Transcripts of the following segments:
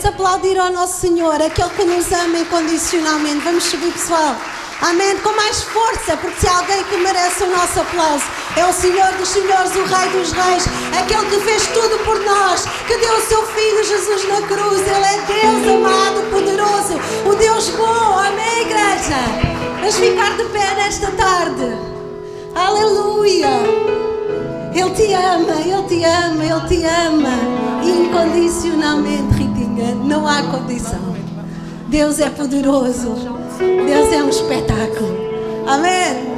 Vamos aplaudir ao nosso Senhor, aquele que nos ama incondicionalmente. Vamos subir, pessoal. Amém. Com mais força, porque se há alguém que merece o nosso aplauso, é o Senhor dos Senhores, o Rei dos Reis, aquele que fez tudo por nós, que deu o seu Filho Jesus na cruz. Ele é Deus amado, poderoso, o Deus bom. Amém, igreja? Vamos ficar de pé nesta tarde. Aleluia. Ele te ama, Ele te ama, Ele te ama incondicionalmente, Ritinha. Não há condição. Deus é poderoso. Deus é um espetáculo. Amém.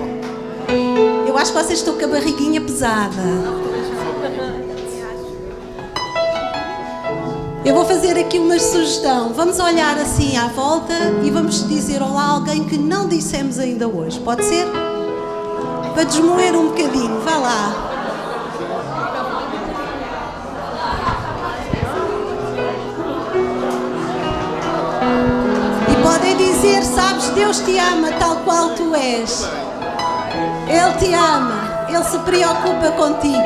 Eu acho que vocês estão com a barriguinha pesada. Eu vou fazer aqui uma sugestão. Vamos olhar assim à volta e vamos dizer olá a alguém que não dissemos ainda hoje. Pode ser? Para desmoer um bocadinho. Vá lá. Podem dizer, sabes, Deus te ama tal qual tu és. Ele te ama, Ele se preocupa contigo.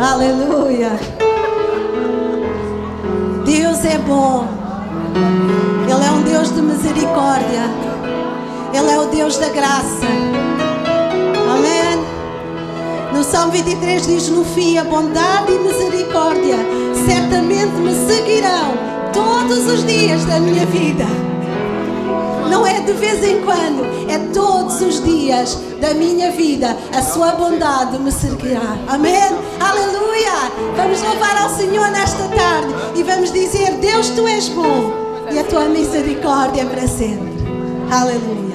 Aleluia. Deus é bom. Ele é um Deus de misericórdia. Ele é o Deus da graça. Amém. No Salmo 23 diz: no fim a bondade e misericórdia certamente me seguirão todos os dias da minha vida. Não é de vez em quando, é todos os dias da minha vida. A sua bondade me seguirá. Amém? Aleluia! Vamos louvar ao Senhor nesta tarde e vamos dizer: Deus, tu és bom e a tua misericórdia é para sempre. Aleluia!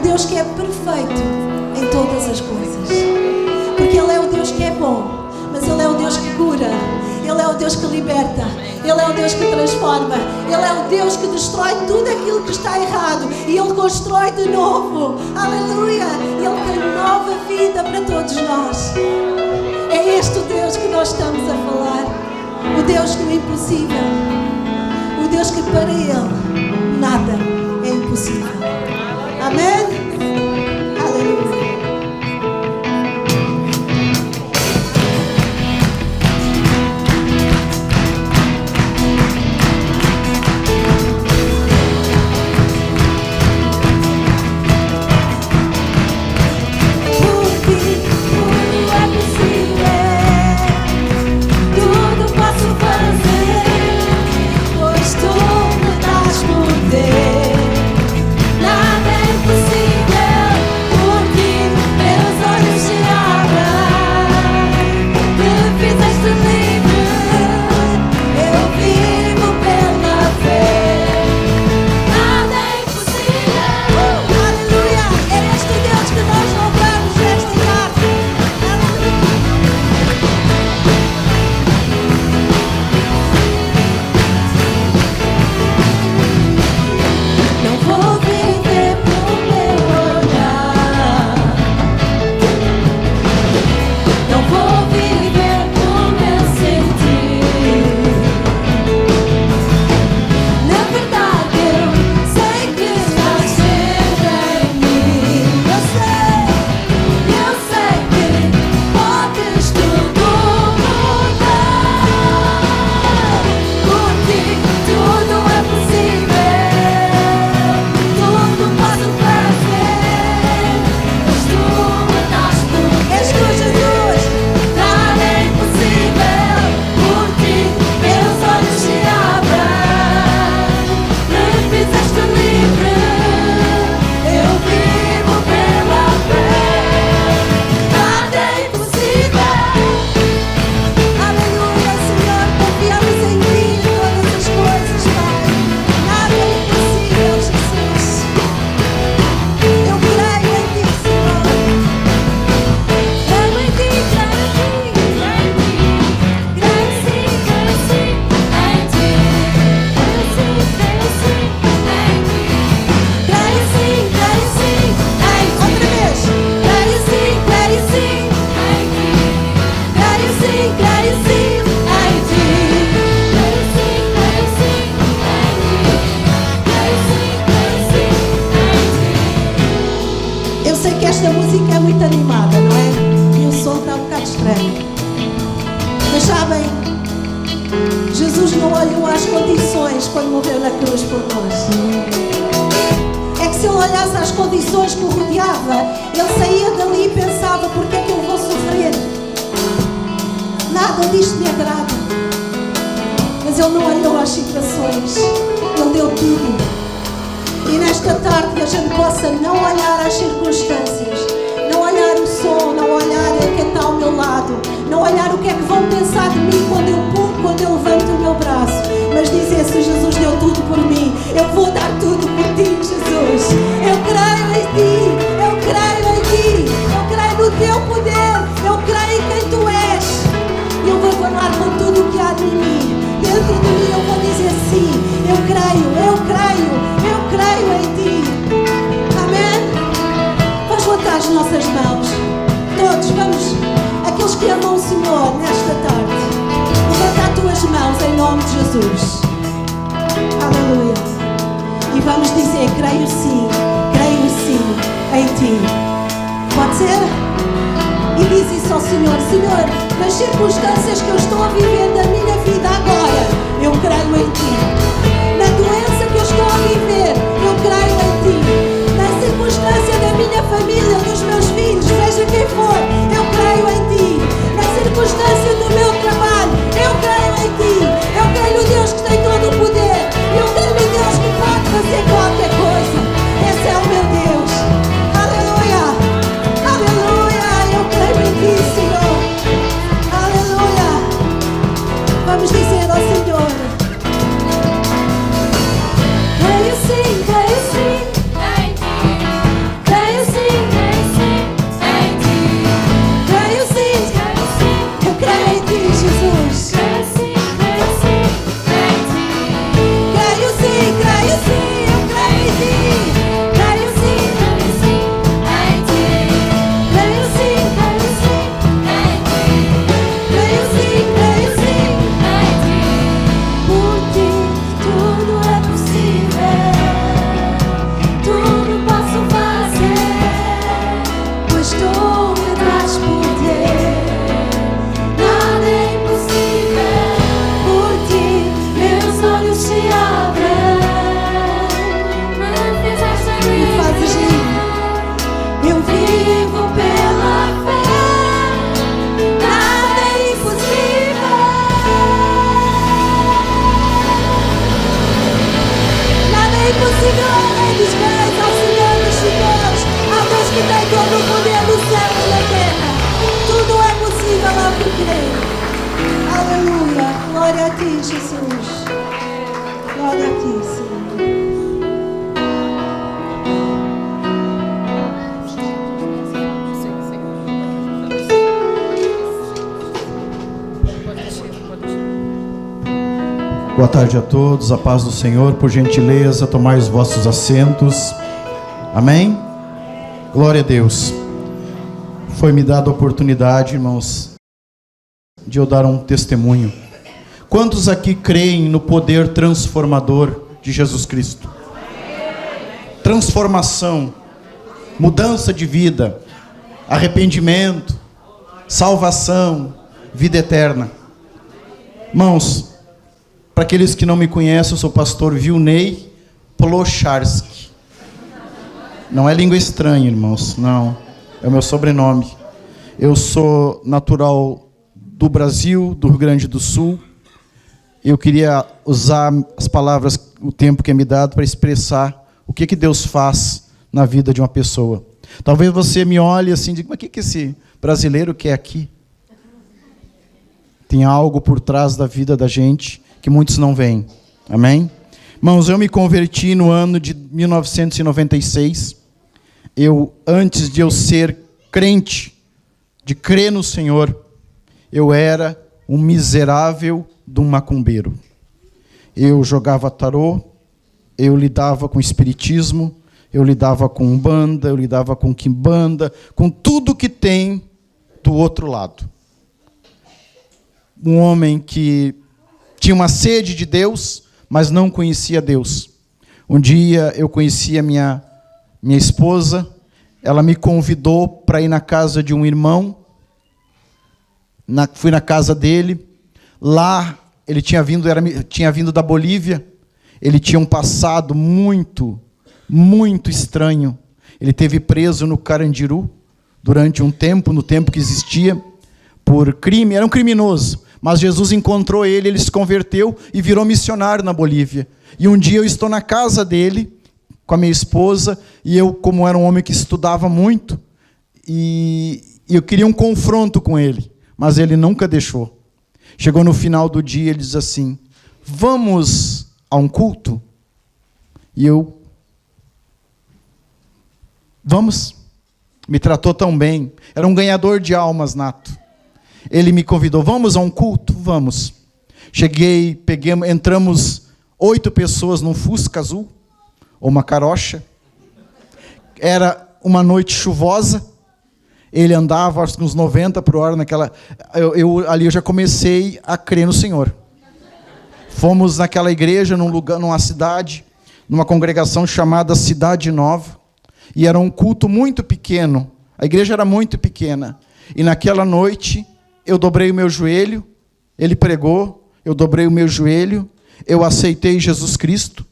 um Deus que é perfeito em todas as coisas. Porque Ele é o Deus que é bom, mas Ele é o Deus que cura, Ele é o Deus que liberta, Ele é o Deus que transforma, Ele é o Deus que destrói tudo aquilo que está errado e Ele constrói de novo. Aleluia! Ele tem nova vida para todos nós. É este o Deus que nós estamos a falar, o Deus do impossível, o Deus que para Ele nada é impossível. Amém? Aleluia! Nada é impossível. Jesus não olhou às condições quando morreu na cruz por nós. É que se ele olhasse às condições que o rodeava, ele saía dali e pensava: porque é que eu vou sofrer? Nada disto me agrada. Mas ele não olhou às situações, ele deu tudo. E nesta tarde que a gente possa não olhar às circunstâncias, não olhar o som, não olhar quem está ao meu lado, não olhar o que é que vão pensar de mim quando eu pulo, quando eu levanto o meu braço, mas dizer: se Jesus deu tudo por mim, eu vou dar tudo por ti, Jesus. Eu creio em ti, eu creio em ti, eu creio no teu poder, eu creio em quem tu és. Eu vou falar com tudo o que há de mim. Dentro de mim eu vou dizer: sim, eu creio em ti. Amém? Vamos levantar as nossas mãos. Todos, vamos, aqueles que amam o Senhor nesta tarde, levanta as tuas mãos em nome de Jesus. Aleluia. E vamos dizer: creio sim em ti. Pode ser? E diz isso ao Senhor: Senhor, nas circunstâncias que eu estou a viver da minha vida agora, eu creio em ti. Na doença que eu estou a viver, eu creio em ti. Na circunstância da minha família, dos meus filhos, seja quem for, eu creio em ti. Na circunstância do meu trabalho, eu creio em ti. Eu creio no Deus que tem todo o poder. Eu creio no Deus que pode fazer qualquer coisa. Esse é o meu Deus. Aleluia. Aleluia. Eu creio em ti, Senhor. Aleluia. Vamos dizer ao Senhor: Boa tarde a todos, a paz do Senhor. Por gentileza, tomai os vossos assentos. Amém? Glória a Deus. Foi-me dada a oportunidade, irmãos, de eu dar um testemunho. Quantos aqui creem no poder transformador de Jesus Cristo? Transformação, mudança de vida, arrependimento, salvação, vida eterna. Irmãos, para aqueles que não me conhecem, eu sou o pastor Vilney Plocharski. Não é língua estranha, irmãos, não. É o meu sobrenome. Eu sou natural do Brasil, do Rio Grande do Sul. Eu queria usar as palavras, o tempo que é me dado, para expressar o que Deus faz na vida de uma pessoa. Talvez você me olhe assim e diga, mas o que esse brasileiro quer aqui? Tem algo por trás da vida da gente que muitos não veem. Amém? Irmãos, eu me converti no ano de 1996. Antes de eu ser crente, de crer no Senhor, eu era um miserável de um macumbeiro. Eu jogava tarô, eu lidava com espiritismo, eu lidava com umbanda, eu lidava com quimbanda, com tudo que tem do outro lado. Um homem que tinha uma sede de Deus, mas não conhecia Deus. Um dia eu conheci a minha esposa, ela me convidou para ir na casa de um irmão, fui na casa dele, lá ele tinha vindo da Bolívia, ele tinha um passado muito, muito estranho. Ele esteve preso no Carandiru durante um tempo, no tempo que existia, por crime, era um criminoso. Mas Jesus encontrou ele, ele se converteu e virou missionário na Bolívia. E um dia eu estou na casa dele, com a minha esposa, e eu, como era um homem que estudava muito, e eu queria um confronto com ele, mas ele nunca deixou. Chegou no final do dia, ele diz assim, vamos a um culto? E eu, vamos. Me tratou tão bem, era um ganhador de almas nato. Ele me convidou, vamos a um culto? Vamos. Cheguei, entramos 8 pessoas num Fusca azul, ou uma carocha. Era uma noite chuvosa, ele andava acho que uns 90 por hora naquela... Ali eu já comecei a crer no Senhor. Fomos naquela igreja, numa cidade, numa congregação chamada Cidade Nova, e era um culto muito pequeno, a igreja era muito pequena, e naquela noite... Eu dobrei o meu joelho, ele pregou, eu dobrei o meu joelho, eu aceitei Jesus Cristo.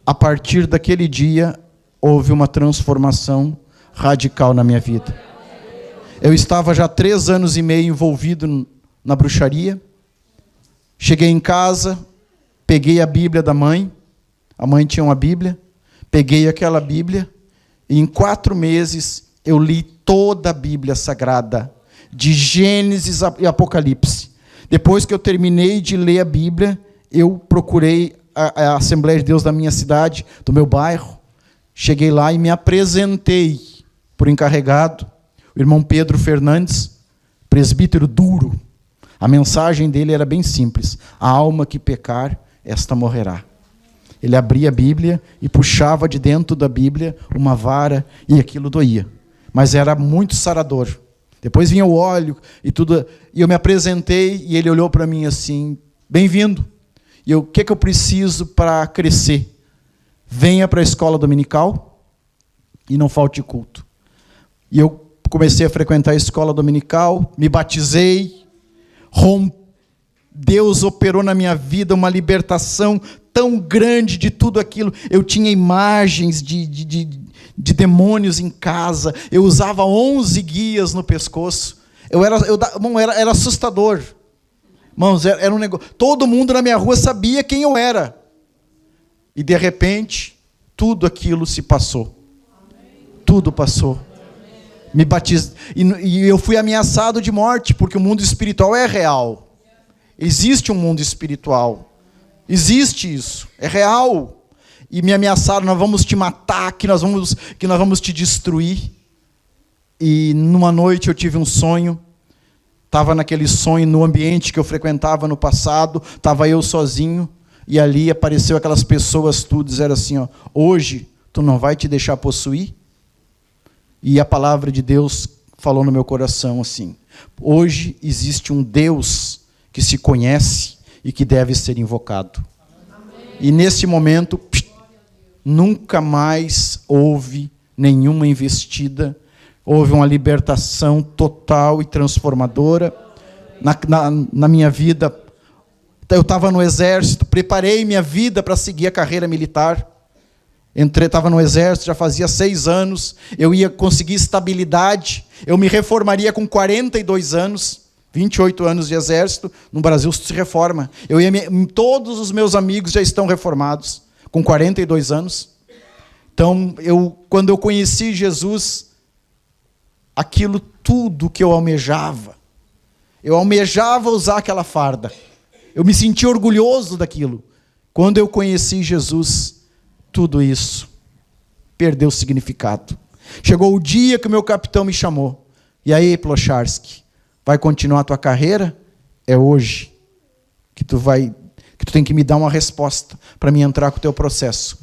A partir daquele dia, houve uma transformação radical na minha vida. Eu estava já 3 anos e meio envolvido na bruxaria. Cheguei em casa, peguei a Bíblia da mãe, a mãe tinha uma Bíblia, peguei aquela Bíblia, e em 4 meses eu li toda a Bíblia Sagrada, de Gênesis e Apocalipse. Depois que eu terminei de ler a Bíblia, eu procurei a Assembleia de Deus da minha cidade, do meu bairro. Cheguei lá e me apresentei por encarregado, o irmão Pedro Fernandes, presbítero duro. A mensagem dele era bem simples. A alma que pecar, esta morrerá. Ele abria a Bíblia e puxava de dentro da Bíblia uma vara e aquilo doía. Mas era muito sarador. Depois vinha o óleo e tudo, e eu me apresentei e ele olhou para mim assim, bem-vindo. E eu, o que eu preciso para crescer? Venha para a escola dominical e não falte culto. E eu comecei a frequentar a escola dominical, me batizei, Deus operou na minha vida uma libertação tão grande de tudo aquilo. Eu tinha imagens de demônios em casa, eu usava 11 guias no pescoço, era assustador. Irmãos, era um negócio, todo mundo na minha rua sabia quem eu era, e de repente, tudo aquilo se passou, tudo passou, me batizei, e eu fui ameaçado de morte, porque o mundo espiritual é real, existe um mundo espiritual, existe isso, é real. E me ameaçaram, nós vamos te matar, que nós vamos te destruir. E numa noite eu tive um sonho, Estava naquele sonho, no ambiente que eu frequentava no passado, estava eu sozinho, e ali apareceu aquelas pessoas tudo, disseram assim, ó, hoje tu não vai te deixar possuir? E a palavra de Deus falou no meu coração assim, hoje existe um Deus que se conhece e que deve ser invocado. Amém. E nesse momento, nunca mais houve nenhuma investida, houve uma libertação total e transformadora na minha vida. Eu estava no exército, preparei minha vida para seguir a carreira militar. Estava no exército, já fazia 6 anos, eu ia conseguir estabilidade, eu me reformaria com 42 anos, 28 anos de exército, no Brasil se reforma. Todos os meus amigos já estão reformados, com 42 anos. Então, quando eu conheci Jesus, aquilo tudo que eu almejava usar aquela farda. Eu me senti orgulhoso daquilo. Quando eu conheci Jesus, tudo isso perdeu significado. Chegou o dia que o meu capitão me chamou. E aí, Plocharski, vai continuar a tua carreira? É hoje que tu tem que me dar uma resposta para me entrar com o teu processo.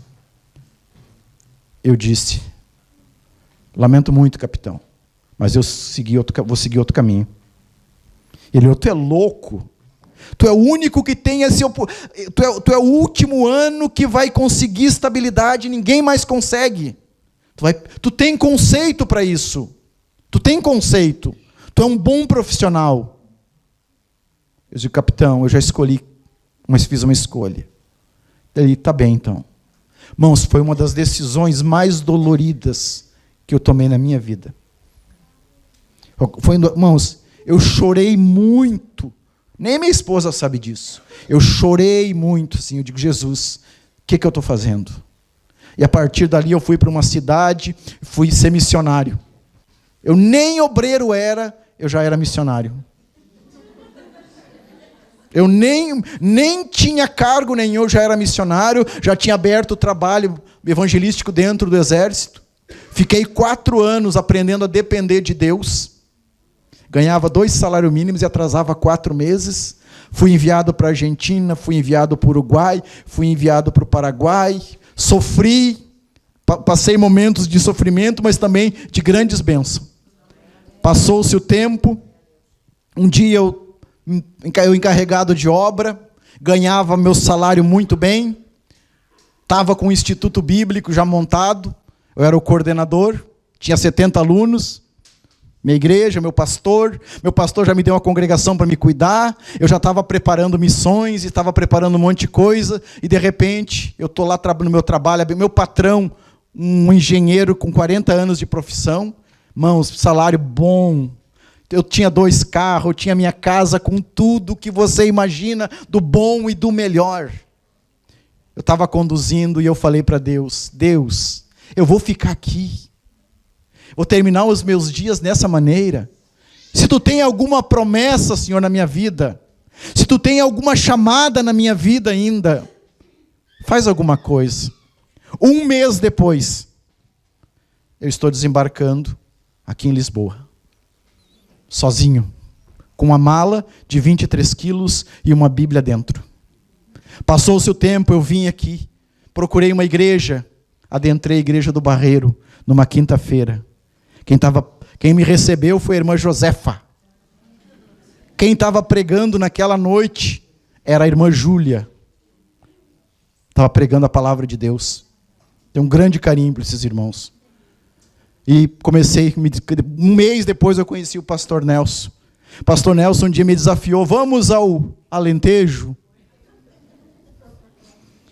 Eu disse, lamento muito, capitão, mas vou seguir outro caminho. Ele, tu é louco. Tu é o único que tem esse... Tu é o último ano que vai conseguir estabilidade, ninguém mais consegue. Tu tem conceito para isso. Tu tem conceito. Tu é um bom profissional. Eu disse, capitão, eu já escolhi, mas fiz uma escolha. Ele, tá bem então. Irmãos, foi uma das decisões mais doloridas que eu tomei na minha vida. Irmãos, eu chorei muito. Nem minha esposa sabe disso. Eu chorei muito, assim, eu digo, Jesus, o que eu estou fazendo? E a partir dali eu fui para uma cidade, fui ser missionário. Eu nem obreiro era, eu já era missionário. Eu nem tinha cargo nenhum, eu já era missionário, já tinha aberto o trabalho evangelístico dentro do exército. Fiquei 4 anos aprendendo a depender de Deus. Ganhava 2 salários mínimos e atrasava 4 meses. Fui enviado para a Argentina, fui enviado para o Uruguai, fui enviado para o Paraguai. Sofri, passei momentos de sofrimento, mas também de grandes bênçãos. Passou-se o tempo, um dia eu encarregado de obra, ganhava meu salário muito bem, estava com o Instituto Bíblico já montado, eu era o coordenador, tinha 70 alunos, minha igreja, meu pastor já me deu uma congregação para me cuidar, eu já estava preparando missões, estava preparando um monte de coisa, e de repente, eu estou lá no meu trabalho, meu patrão, um engenheiro com 40 anos de profissão, irmãos, salário bom, eu tinha 2 carros, eu tinha minha casa com tudo que você imagina, do bom e do melhor. Eu estava conduzindo e eu falei para Deus, Deus, eu vou ficar aqui, vou terminar os meus dias dessa maneira. Se tu tem alguma promessa, Senhor, na minha vida, se tu tem alguma chamada na minha vida ainda, faz alguma coisa. 1 mês depois, eu estou desembarcando aqui em Lisboa, sozinho, com uma mala de 23 quilos e uma Bíblia dentro. Passou-se o tempo, eu vim aqui, procurei uma igreja, adentrei a igreja do Barreiro, numa quinta-feira. Quem me recebeu foi a irmã Josefa. Quem estava pregando naquela noite era a irmã Júlia. Estava pregando a palavra de Deus. Tenho um grande carinho por esses irmãos. E comecei, 1 mês depois eu conheci o pastor Nelson. O pastor Nelson um dia me desafiou, vamos ao Alentejo?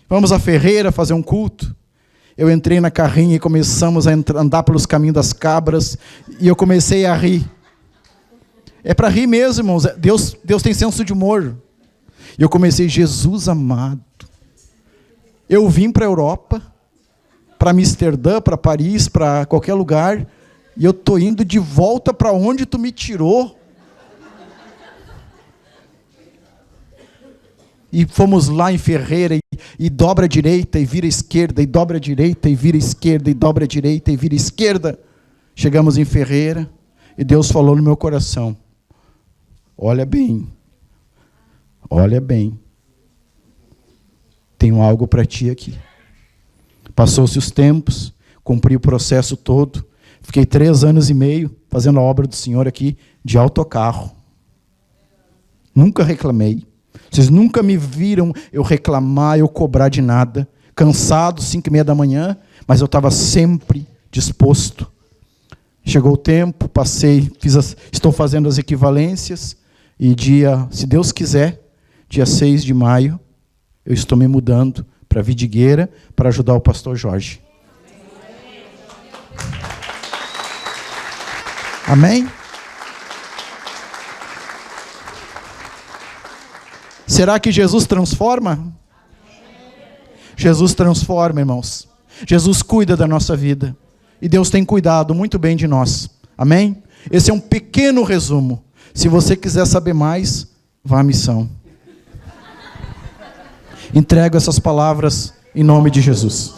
Vamos à Ferreira fazer um culto? Eu entrei na carrinha e começamos a andar pelos caminhos das cabras, e eu comecei a rir. É para rir mesmo, irmãos. Deus tem senso de humor. E eu comecei, Jesus amado, eu vim para a Europa, para Amsterdã, para Paris, para qualquer lugar, e eu estou indo de volta para onde tu me tirou. E fomos lá em Ferreira, e dobra a direita, e vira a esquerda, e dobra a direita, e vira a esquerda, e dobra a direita, e vira a esquerda. Chegamos em Ferreira, e Deus falou no meu coração, olha bem. Olha bem. Tenho algo para ti aqui. Passou-se os tempos, cumpri o processo todo. Fiquei 3 anos e meio fazendo a obra do Senhor aqui de autocarro. Nunca reclamei. Vocês nunca me viram eu reclamar, eu cobrar de nada. Cansado, 5:30 da manhã, mas eu estava sempre disposto. Chegou o tempo, passei, estou fazendo as equivalências, e se Deus quiser, dia 6 de maio, eu estou me mudando para Vidigueira para ajudar o pastor Jorge. Amém? Será que Jesus transforma? Jesus transforma, irmãos. Jesus cuida da nossa vida. E Deus tem cuidado muito bem de nós. Amém? Esse é um pequeno resumo. Se você quiser saber mais, vá à missão. Entrego essas palavras em nome de Jesus.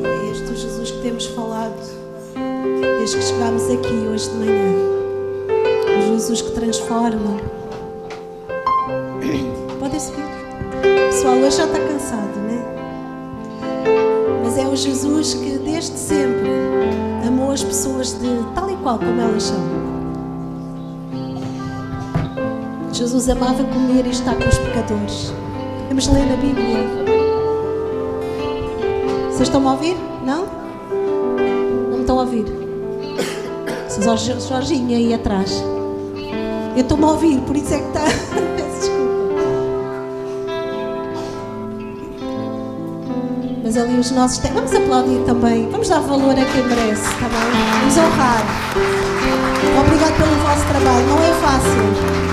É este o Jesus que temos falado desde que chegámos aqui hoje de manhã. O Jesus que transforma. Podem subir. Pessoal, hoje já está cansado, né? Mas é o Jesus que desde sempre amou as pessoas de tal e qual como elas são. Jesus amava comer e estar com os pecadores. Vamos ler na Bíblia. Vocês estão-me a ouvir? Não? Não me estão a ouvir? Jorginho aí atrás. Eu estou-me a ouvir, por isso é que está... Peço desculpa. Mas ali os nossos... Vamos aplaudir também. Vamos dar valor a quem merece, está bem? Vamos honrar. Obrigado pelo vosso trabalho. Não é fácil.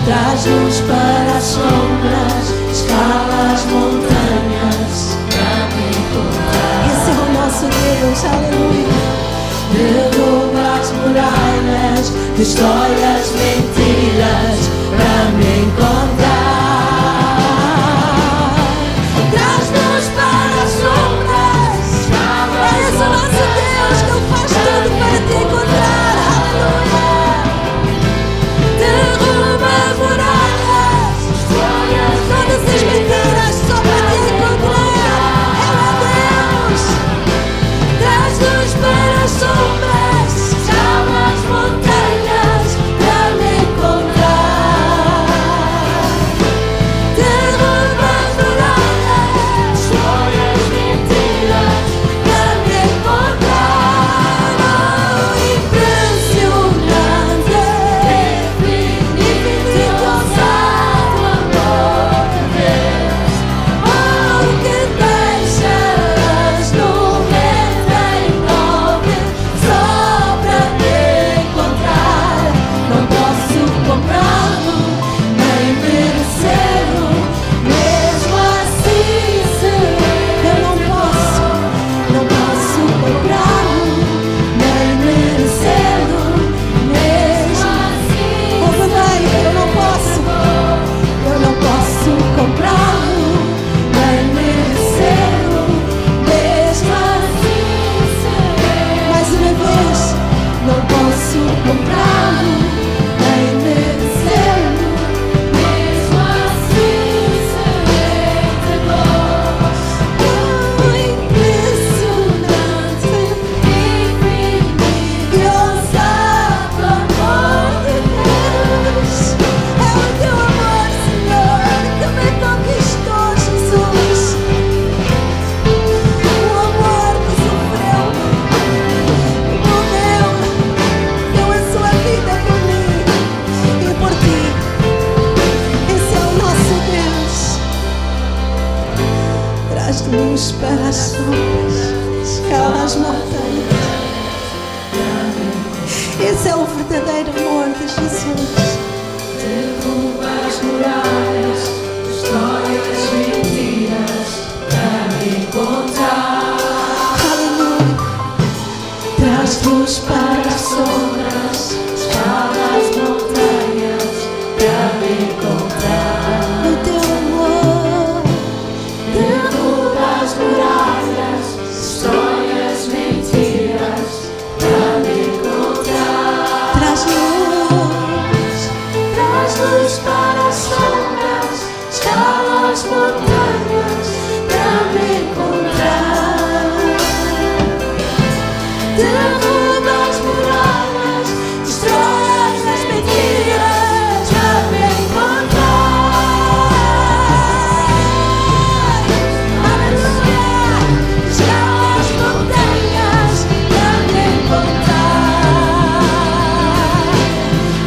traz-nos para as sombras, escala as montanhas para me encontrar. Esse é o nosso Deus, aleluia. Derruba as muralhas, destrói as mentiras para me encontrar. Traz-nos para as sombras. Esse é o nosso Deus que Ele faz tudo para te encontrar. Aleluia. Derruba as muralhas, todas as mentiras só para te encontrar. É Deus. Traz-nos para as sombras, escala as montanhas para me encontrar. Derruba as muralhas, destrói as mentiras para me encontrar. Oh, impressionante, infinito ousado amor de Deus. Oh, que deixas 99 só para me encontrar. Não posso comprá-lo, nem merecê-lo, mesmo assim serei. Eu não posso comprá-lo, nem merecê-lo, mesmo assim. Oh, papai, eu não posso comprá-lo, nem merecê-lo, mesmo assim serei. Mais uma vez, não posso comprá-lo, nem merecê-lo, mesmo assim serei de vós. Oh, impressionante, infinito e ousado amor de Deus. É o teu amor, Senhor, que me conquistou, Jesus. O amor que sofreu, que morreu, deu a sua vida por mim e por ti. Esse é o nosso Deus. Traz luz para as sombras, escala as montanhas. Esse é o verdadeiro amor de Jesus. Derruba as muralhas, destrói as mentiras para me encontrar. Aleluia. Traz luz para as sombras, escala as montanhas para me encontrar. O teu amor derruba as muralhas, destrói as mentiras para me encontrar. Traz luz para as sombras, escala as montanhas para me encontrar. Derruba as muralhas, destrói as mentiras para me encontrar. Aleluia. Escala as montanhas para me encontrar.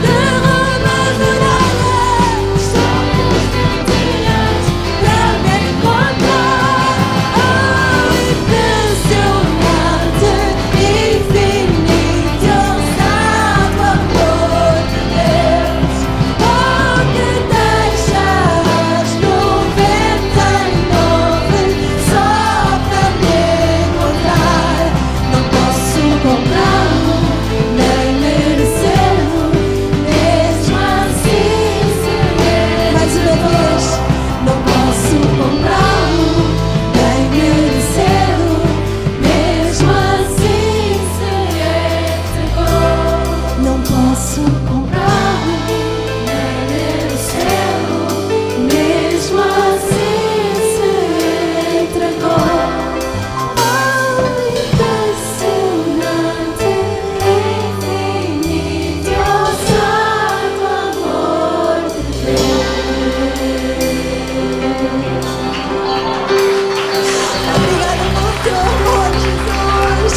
Derruba as muralhas, destrói as mentiras para me encontrar. Oh, impressionante, infinito, ousado amor de Deus. Oh, que deixas 99 só para me encontrar. Não posso comprá-lo, nem merecê-lo, mesmo assim serei. Mais uma vez, não posso comprá-lo, nem merecê-lo, mesmo assim serei de vós. Não posso comprá-lo, nem merecê-lo, mesmo assim serei de vós. Oh, impressionante, infinito, ousado amor de Deus. Obrigada pelo teu amor, Jesus.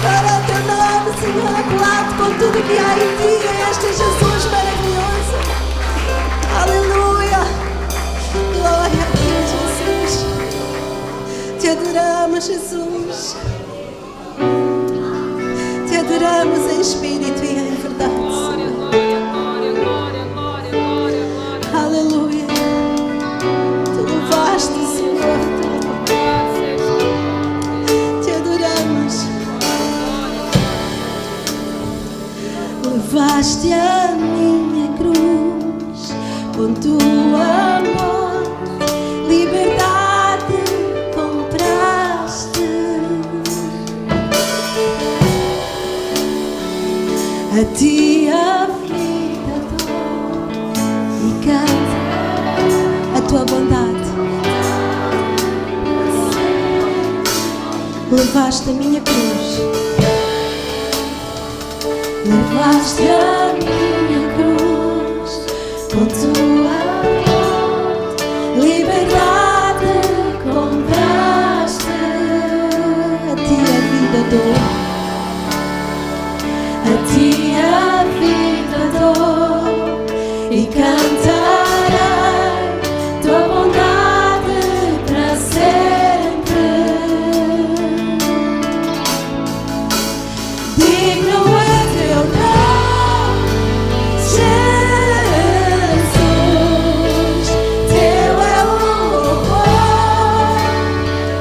Para o teu nome, Senhor, acolado com tudo que há em ti, este Jesus maravilhoso. Aleluia. Glória a ti, Jesus. Te adoramos, Jesus. Te adoramos em espírito e em verdade. Levaste a minha cruz com tua morte, liberdade compraste. A ti a vida dou e canto a tua bondade. Levaste a minha cruz, levaste a minha cruz com tua morte, liberdade compraste. A ti a vida dou, a ti a vida dou e cantarei tua bondade para sempre. Digno é teu nome, Jesus, teu é o louvor.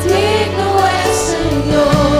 Digno é, Senhor,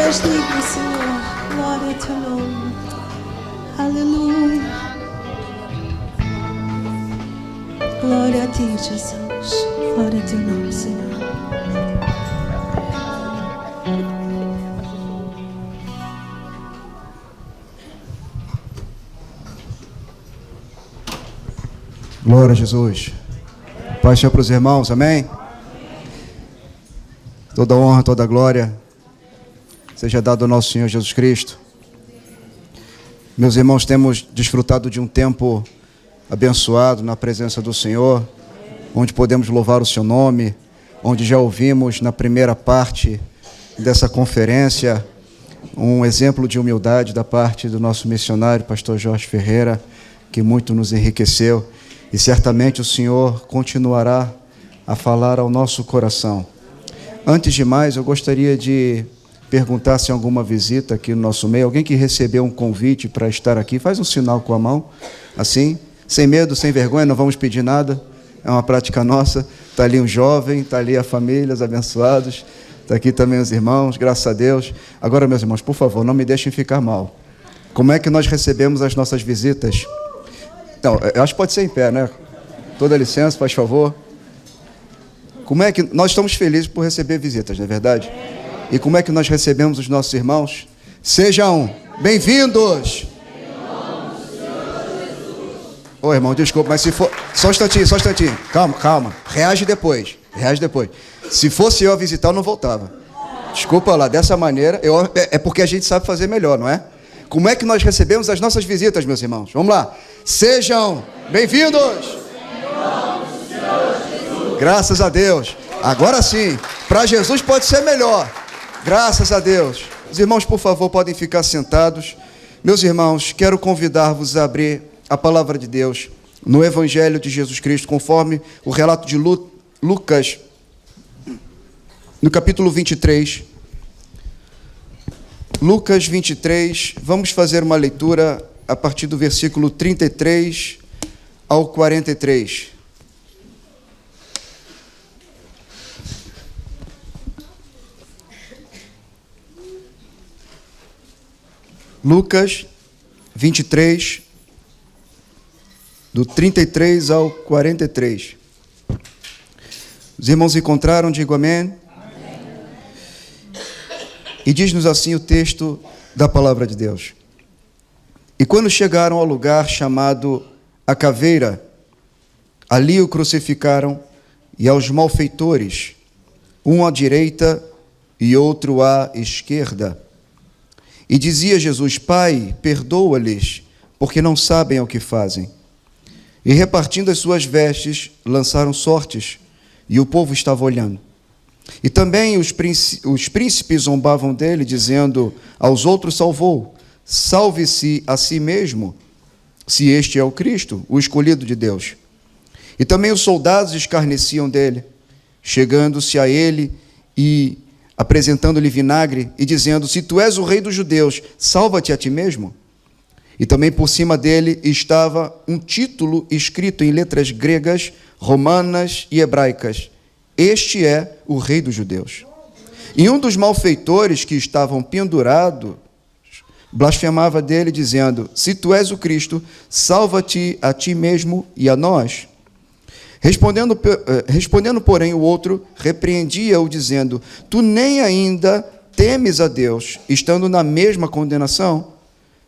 és digno, Senhor. Glória ao teu nome. Aleluia. Glória a ti, Jesus. Glória ao teu nome, Senhor. Glória a Jesus. Paz seja para os irmãos, amém? Toda honra, toda glória seja dada ao nosso Senhor Jesus Cristo. Meus irmãos, temos desfrutado de um tempo abençoado na presença do Senhor, onde podemos louvar o seu nome, onde já ouvimos na primeira parte dessa conferência um exemplo de humildade da parte do nosso missionário, pastor Jorge Ferreira, que muito nos enriqueceu. E certamente o Senhor continuará a falar ao nosso coração. Antes de mais, eu gostaria de perguntar se há alguma visita aqui no nosso meio. Alguém que recebeu um convite para estar aqui, faz um sinal com a mão, assim, sem medo, sem vergonha, não vamos pedir nada. É uma prática nossa. Está ali um jovem, está ali a família, os abençoados. Está aqui também os irmãos, graças a Deus. Agora, meus irmãos, por favor, não me deixem ficar mal. Como é que nós recebemos as nossas visitas? Não, eu acho que pode ser em pé, né? Toda licença, faz favor. Como é que nós estamos felizes por receber visitas, não é verdade? E como é que nós recebemos os nossos irmãos? Sejam bem-vindos. Ô, irmão, desculpa, mas se for... Só um instantinho. Calma. Reage depois. Se fosse eu a visitar, eu não voltava. Desculpa lá, dessa maneira, é porque a gente sabe fazer melhor, não é? Como é que nós recebemos as nossas visitas, meus irmãos? Vamos lá. Sejam bem-vindos. Graças a Deus. Agora sim, para Jesus pode ser melhor. Graças a Deus. Os irmãos, por favor, podem ficar sentados. Meus irmãos, quero convidar-vos a abrir a palavra de Deus no Evangelho de Jesus Cristo, conforme o relato de Lucas, no capítulo 23. Lucas 23, vamos fazer uma leitura a partir do versículo 33 ao 43. Lucas 23, do 33 ao 43. Os irmãos encontraram? Digo amém. E diz-nos assim o texto da palavra de Deus. E quando chegaram ao lugar chamado a Caveira, ali o crucificaram, e aos malfeitores, um à direita e outro à esquerda. E dizia Jesus: Pai, perdoa-lhes, porque não sabem o que fazem. E repartindo as suas vestes, lançaram sortes, e o povo estava olhando. E também os príncipes zombavam dele, dizendo: aos outros salvou, salve-se a si mesmo, se este é o Cristo, o escolhido de Deus. E também os soldados escarneciam dele, chegando-se a ele e apresentando-lhe vinagre e dizendo: se tu és o rei dos judeus, salva-te a ti mesmo. E também por cima dele estava um título escrito em letras gregas, romanas e hebraicas: este é o rei dos judeus. E um dos malfeitores que estavam pendurados blasfemava dele, dizendo: se tu és o Cristo, salva-te a ti mesmo e a nós. Respondendo, porém, o outro repreendia-o, dizendo: tu nem ainda temes a Deus, estando na mesma condenação?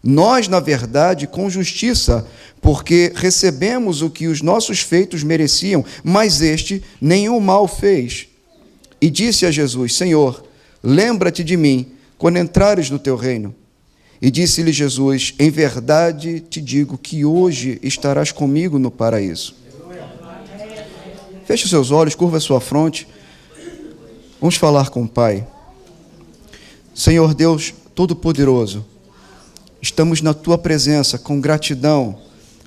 Nós, na verdade, com justiça, porque recebemos o que os nossos feitos mereciam, mas este nenhum mal fez. E disse a Jesus: Senhor, lembra-te de mim quando entrares no teu reino. E disse-lhe Jesus: em verdade te digo que hoje estarás comigo no paraíso. Feche os seus olhos, curva a sua fronte. Vamos falar com o Pai. Senhor Deus Todo-Poderoso, estamos na Tua presença com gratidão,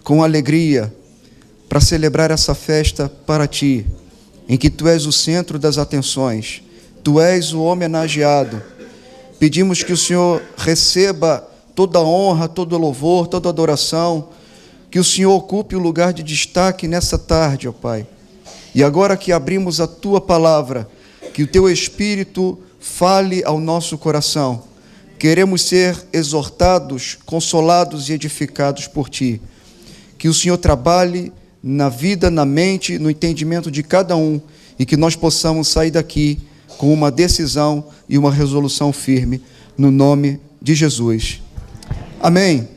com alegria, para celebrar essa festa para Ti, em que Tu és o centro das atenções, Tu és o homenageado. Pedimos que o Senhor receba toda a honra, todo o louvor, toda a adoração, que o Senhor ocupe o lugar de destaque nessa tarde, ó Pai. E agora que abrimos a Tua palavra, que o Teu Espírito fale ao nosso coração. Queremos ser exortados, consolados e edificados por Ti. Que o Senhor trabalhe na vida, na mente, no entendimento de cada um, e que nós possamos sair daqui com uma decisão e uma resolução firme, no nome de Jesus. Amém.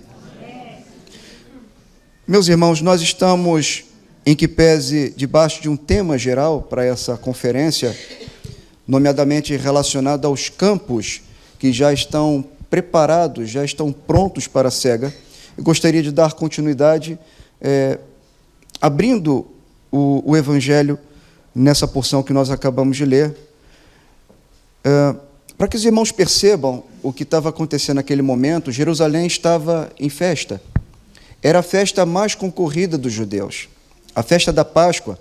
Meus irmãos, nós estamos, em que pese, debaixo de um tema geral para essa conferência, nomeadamente relacionado aos campos que já estão preparados, já estão prontos para a cega. Eu gostaria de dar continuidade, abrindo o Evangelho nessa porção que nós acabamos de ler, para que os irmãos percebam o que estava acontecendo naquele momento. Jerusalém estava em festa. Era a festa mais concorrida dos judeus, a festa da Páscoa,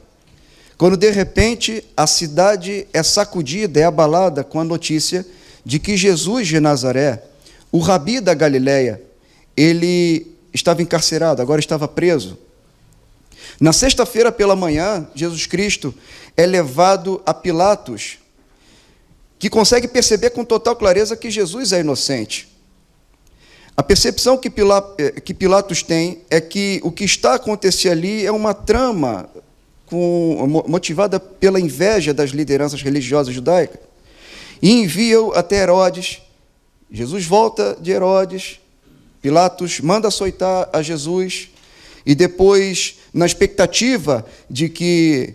quando de repente a cidade é sacudida, é abalada com a notícia de que Jesus de Nazaré, o rabi da Galileia, ele estava encarcerado, agora estava preso. Na sexta-feira pela manhã, Jesus Cristo é levado a Pilatos, que consegue perceber com total clareza que Jesus é inocente. A percepção que Pilatos tem é que o que está acontecendo ali é uma trama motivada pela inveja das lideranças religiosas judaicas, e envia-o até Herodes. Jesus volta de Herodes, Pilatos manda açoitar a Jesus, e depois, na expectativa de que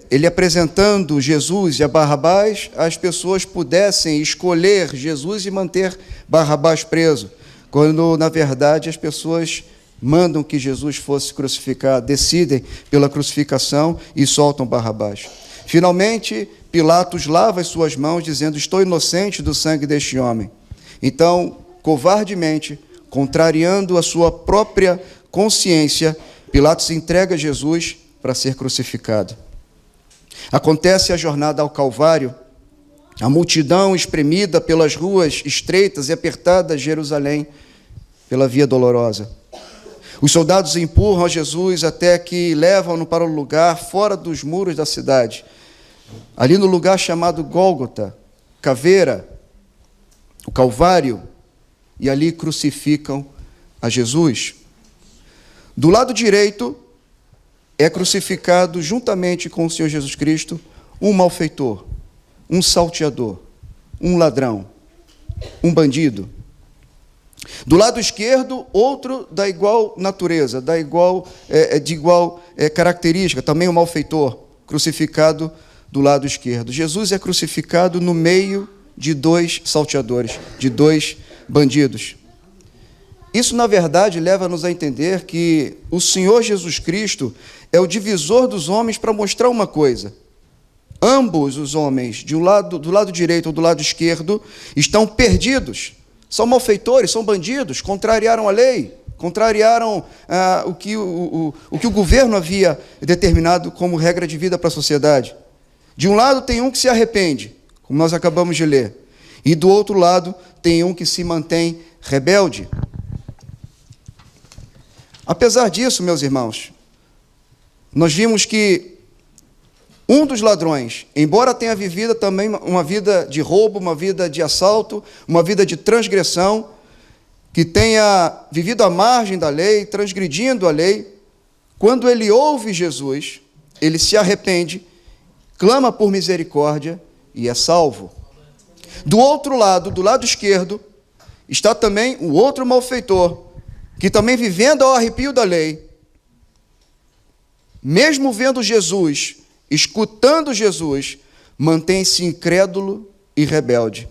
ele apresentando Jesus e a Barrabás, as pessoas pudessem escolher Jesus e manter Barrabás preso, quando, na verdade, as pessoas mandam que Jesus fosse crucificado, decidem pela crucificação e soltam Barrabás. Finalmente, Pilatos lava as suas mãos, dizendo: estou inocente do sangue deste homem. Então, covardemente, contrariando a sua própria consciência, Pilatos entrega Jesus para ser crucificado. Acontece a jornada ao Calvário, a multidão espremida pelas ruas estreitas e apertadas de Jerusalém, pela Via Dolorosa. Os soldados empurram a Jesus até que levam-no para um lugar fora dos muros da cidade, ali no lugar chamado Gólgota, Caveira, o Calvário, e ali crucificam a Jesus. Do lado direito é crucificado, juntamente com o Senhor Jesus Cristo, um malfeitor, um salteador, um ladrão, um bandido. Do lado esquerdo, outro da igual natureza, de igual característica, também um malfeitor, crucificado do lado esquerdo. Jesus é crucificado no meio de dois salteadores, de dois bandidos. Isso, na verdade, leva-nos a entender que o Senhor Jesus Cristo é o divisor dos homens para mostrar uma coisa. Ambos os homens, do lado direito ou do lado esquerdo, estão perdidos. São malfeitores, são bandidos, contrariaram a lei, contrariaram o que o governo havia determinado como regra de vida para a sociedade. De um lado tem um que se arrepende, como nós acabamos de ler, e do outro lado tem um que se mantém rebelde. Apesar disso, meus irmãos, nós vimos que um dos ladrões, embora tenha vivido também uma vida de roubo, uma vida de assalto, uma vida de transgressão, que tenha vivido à margem da lei, transgredindo a lei, quando ele ouve Jesus, ele se arrepende, clama por misericórdia e é salvo. Do outro lado, do lado esquerdo, está também o outro malfeitor, que também vivendo ao arrepio da lei, mesmo vendo Jesus, escutando Jesus, mantém-se incrédulo e rebelde.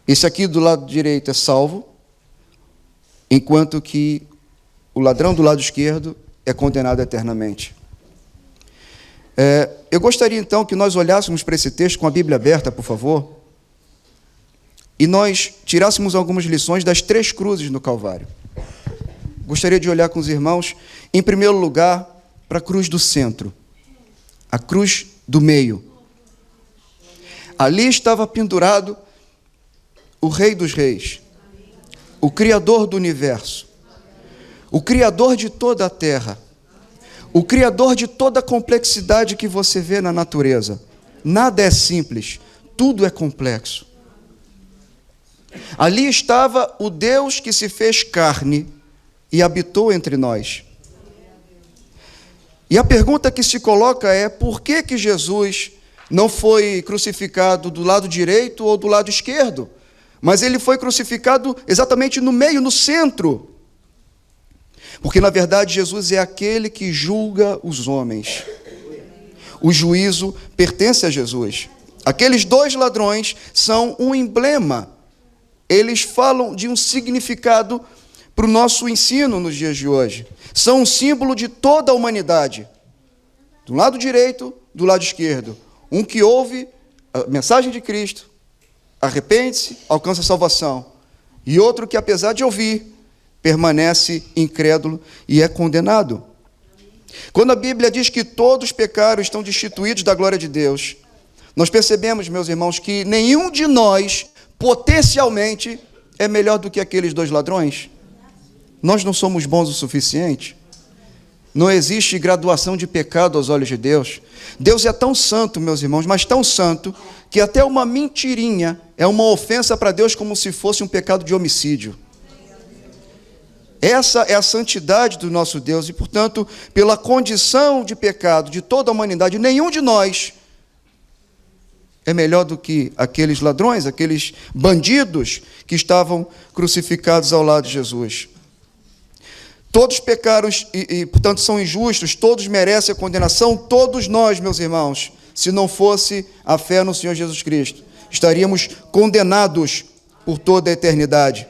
Esse aqui do lado direito é salvo, enquanto que o ladrão do lado esquerdo é condenado eternamente. Eu gostaria então que nós olhássemos para esse texto com a Bíblia aberta, por favor, e nós tirássemos algumas lições das 3 cruzes no Calvário. Gostaria de olhar com os irmãos, em primeiro lugar, para a cruz do centro, a cruz do meio. Ali estava pendurado o Rei dos Reis, o Criador do universo, o Criador de toda a terra, o Criador de toda a complexidade que você vê na natureza. Nada é simples, tudo é complexo. Ali estava o Deus que se fez carne e habitou entre nós. E a pergunta que se coloca é: por que Jesus não foi crucificado do lado direito ou do lado esquerdo? Mas ele foi crucificado exatamente no meio, no centro. Porque, na verdade, Jesus é aquele que julga os homens. O juízo pertence a Jesus. Aqueles 2 ladrões são um emblema. Eles falam de um significado para o nosso ensino nos dias de hoje. São um símbolo de toda a humanidade. Do lado direito, do lado esquerdo. Um que ouve a mensagem de Cristo, arrepende-se, alcança a salvação. E outro que, apesar de ouvir, permanece incrédulo e é condenado. Quando a Bíblia diz que todos pecaram e estão destituídos da glória de Deus, nós percebemos, meus irmãos, que nenhum de nós, potencialmente, é melhor do que aqueles 2 ladrões. Nós não somos bons o suficiente. Não existe graduação de pecado aos olhos de Deus. Deus é tão santo, meus irmãos, mas tão santo, que até uma mentirinha é uma ofensa para Deus, como se fosse um pecado de homicídio. Essa é a santidade do nosso Deus e, portanto, pela condição de pecado de toda a humanidade, nenhum de nós é melhor do que aqueles ladrões, aqueles bandidos que estavam crucificados ao lado de Jesus. Todos pecaram e, portanto, são injustos, todos merecem a condenação, todos nós, meus irmãos, se não fosse a fé no Senhor Jesus Cristo, estaríamos condenados por toda a eternidade.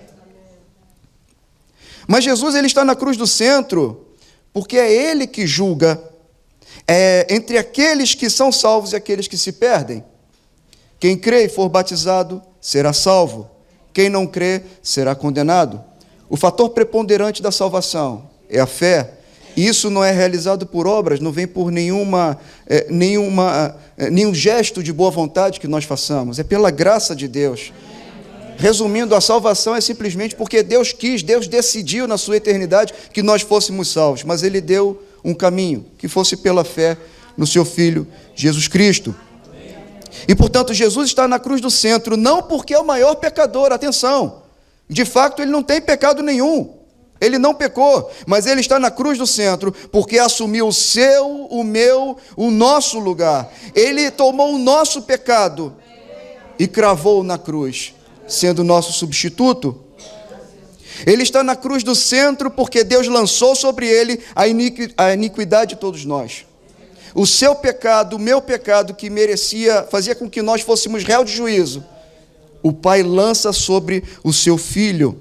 Mas Jesus, ele está na cruz do centro, porque é ele que julga entre aqueles que são salvos e aqueles que se perdem. Quem crê e for batizado será salvo. Quem não crê será condenado. O fator preponderante da salvação é a fé. E isso não é realizado por obras, não vem por nenhum gesto de boa vontade que nós façamos. É pela graça de Deus. Resumindo, a salvação é simplesmente porque Deus quis, Deus decidiu na sua eternidade que nós fôssemos salvos. Mas Ele deu um caminho, que fosse pela fé no seu Filho, Jesus Cristo. E, portanto, Jesus está na cruz do centro, não porque é o maior pecador, atenção. De fato, Ele não tem pecado nenhum. Ele não pecou, mas Ele está na cruz do centro, porque assumiu o seu, o meu, o nosso lugar. Ele tomou o nosso pecado e cravou na cruz, sendo nosso substituto. Ele está na cruz do centro porque Deus lançou sobre Ele a iniquidade de todos nós. O seu pecado, o meu pecado, que fazia com que nós fôssemos réu de juízo, o Pai lança sobre o seu Filho.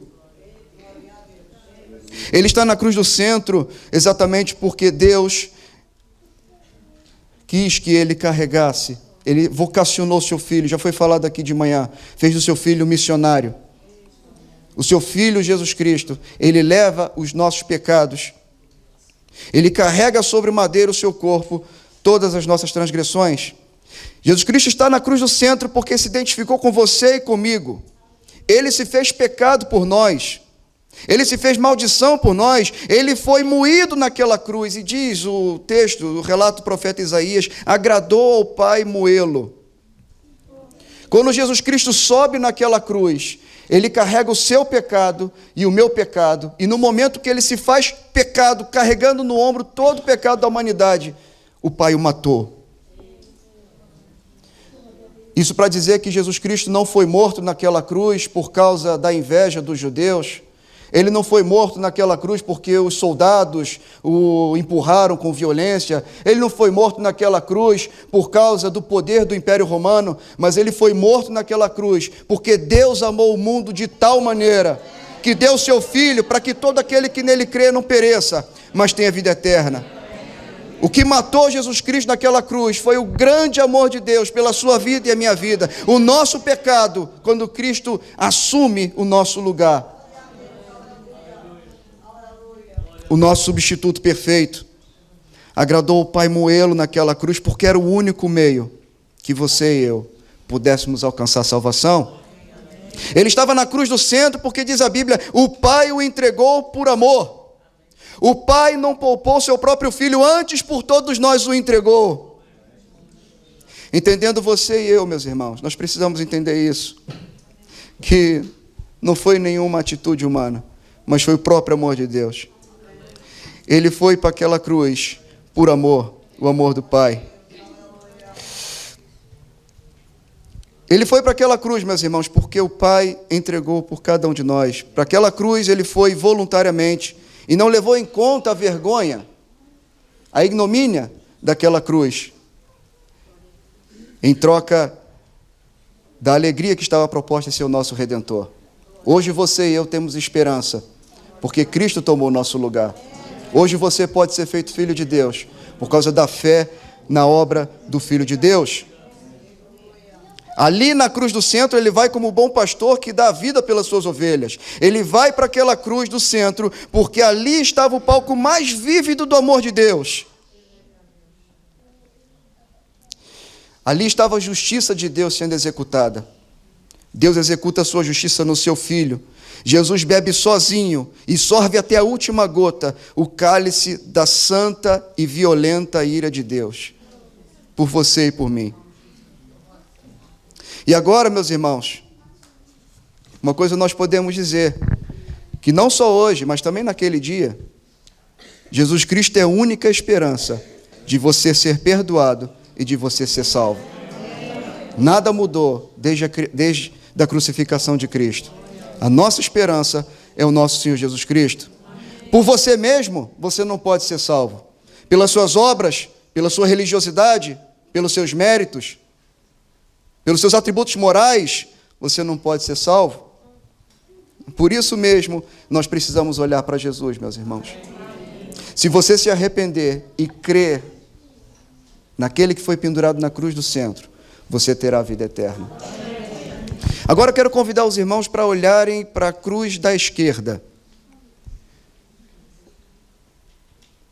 Ele está na cruz do centro exatamente porque Deus quis que Ele carregasse. Ele vocacionou seu Filho, já foi falado aqui de manhã, fez do seu Filho missionário. o seu Filho Jesus Cristo, ele leva os nossos pecados. Ele carrega sobre o madeiro o seu corpo, todas as nossas transgressões. Jesus Cristo está na cruz do centro porque se identificou com você e comigo. Ele se fez pecado por nós. Ele se fez maldição por nós. Ele foi moído naquela cruz. E diz o texto, o relato do profeta Isaías, agradou ao Pai moê-lo. Quando Jesus Cristo sobe naquela cruz, ele carrega o seu pecado e o meu pecado. E no momento que ele se faz pecado, carregando no ombro todo o pecado da humanidade, o Pai o matou. Isso para dizer que Jesus Cristo não foi morto naquela cruz por causa da inveja dos judeus. Ele não foi morto naquela cruz porque os soldados o empurraram com violência. Ele não foi morto naquela cruz por causa do poder do Império Romano, mas ele foi morto naquela cruz porque Deus amou o mundo de tal maneira que deu seu Filho para que todo aquele que nele crê não pereça, mas tenha vida eterna. O que matou Jesus Cristo naquela cruz foi o grande amor de Deus pela sua vida e a minha vida. O nosso pecado, quando Cristo assume o nosso lugar. O nosso substituto perfeito. Agradou o Pai moê-lo naquela cruz porque era o único meio que você e eu pudéssemos alcançar a salvação. Ele estava na cruz do centro porque diz a Bíblia, o Pai o entregou por amor. O Pai não poupou seu próprio Filho, antes por todos nós o entregou. Entendendo você e eu, meus irmãos, nós precisamos entender isso. Que não foi nenhuma atitude humana, mas foi o próprio amor de Deus. Ele foi para aquela cruz por amor, o amor do Pai. Ele foi para aquela cruz, meus irmãos, porque o Pai entregou por cada um de nós. Para aquela cruz ele foi voluntariamente e não levou em conta a vergonha, a ignomínia daquela cruz, em troca da alegria que estava proposta em ser o nosso Redentor. Hoje você e eu temos esperança, porque Cristo tomou o nosso lugar. Hoje você pode ser feito filho de Deus, por causa da fé na obra do Filho de Deus. Ali na cruz do centro, ele vai como bom pastor que dá a vida pelas suas ovelhas. Ele vai para aquela cruz do centro, porque ali estava o palco mais vívido do amor de Deus. Ali estava a justiça de Deus sendo executada. Deus executa a sua justiça no seu Filho. Jesus bebe sozinho e sorve até a última gota o cálice da santa e violenta ira de Deus, por você e por mim. E agora, meus irmãos, uma coisa nós podemos dizer, que não só hoje, mas também naquele dia, Jesus Cristo é a única esperança de você ser perdoado e de você ser salvo. Nada mudou desde a crucificação de Cristo. A nossa esperança é o nosso Senhor Jesus Cristo. Por você mesmo, você não pode ser salvo. Pelas suas obras, pela sua religiosidade, pelos seus méritos, pelos seus atributos morais, você não pode ser salvo. Por isso mesmo, nós precisamos olhar para Jesus, meus irmãos. Se você se arrepender e crer naquele que foi pendurado na cruz do centro, você terá a vida eterna. Agora eu quero convidar os irmãos para olharem para a cruz da esquerda.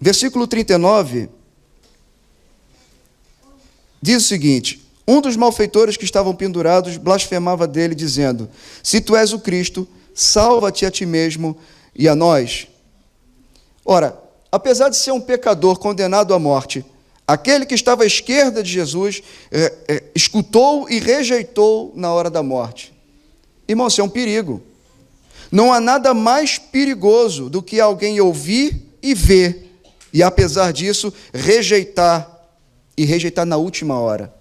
Versículo 39 diz o seguinte: um dos malfeitores que estavam pendurados blasfemava dele, dizendo: se tu és o Cristo, salva-te a ti mesmo e a nós. Ora, apesar de ser um pecador condenado à morte, aquele que estava à esquerda de Jesus escutou e rejeitou na hora da morte. Irmão, isso é um perigo. Não há nada mais perigoso do que alguém ouvir e ver, e apesar disso, rejeitar, e rejeitar na última hora.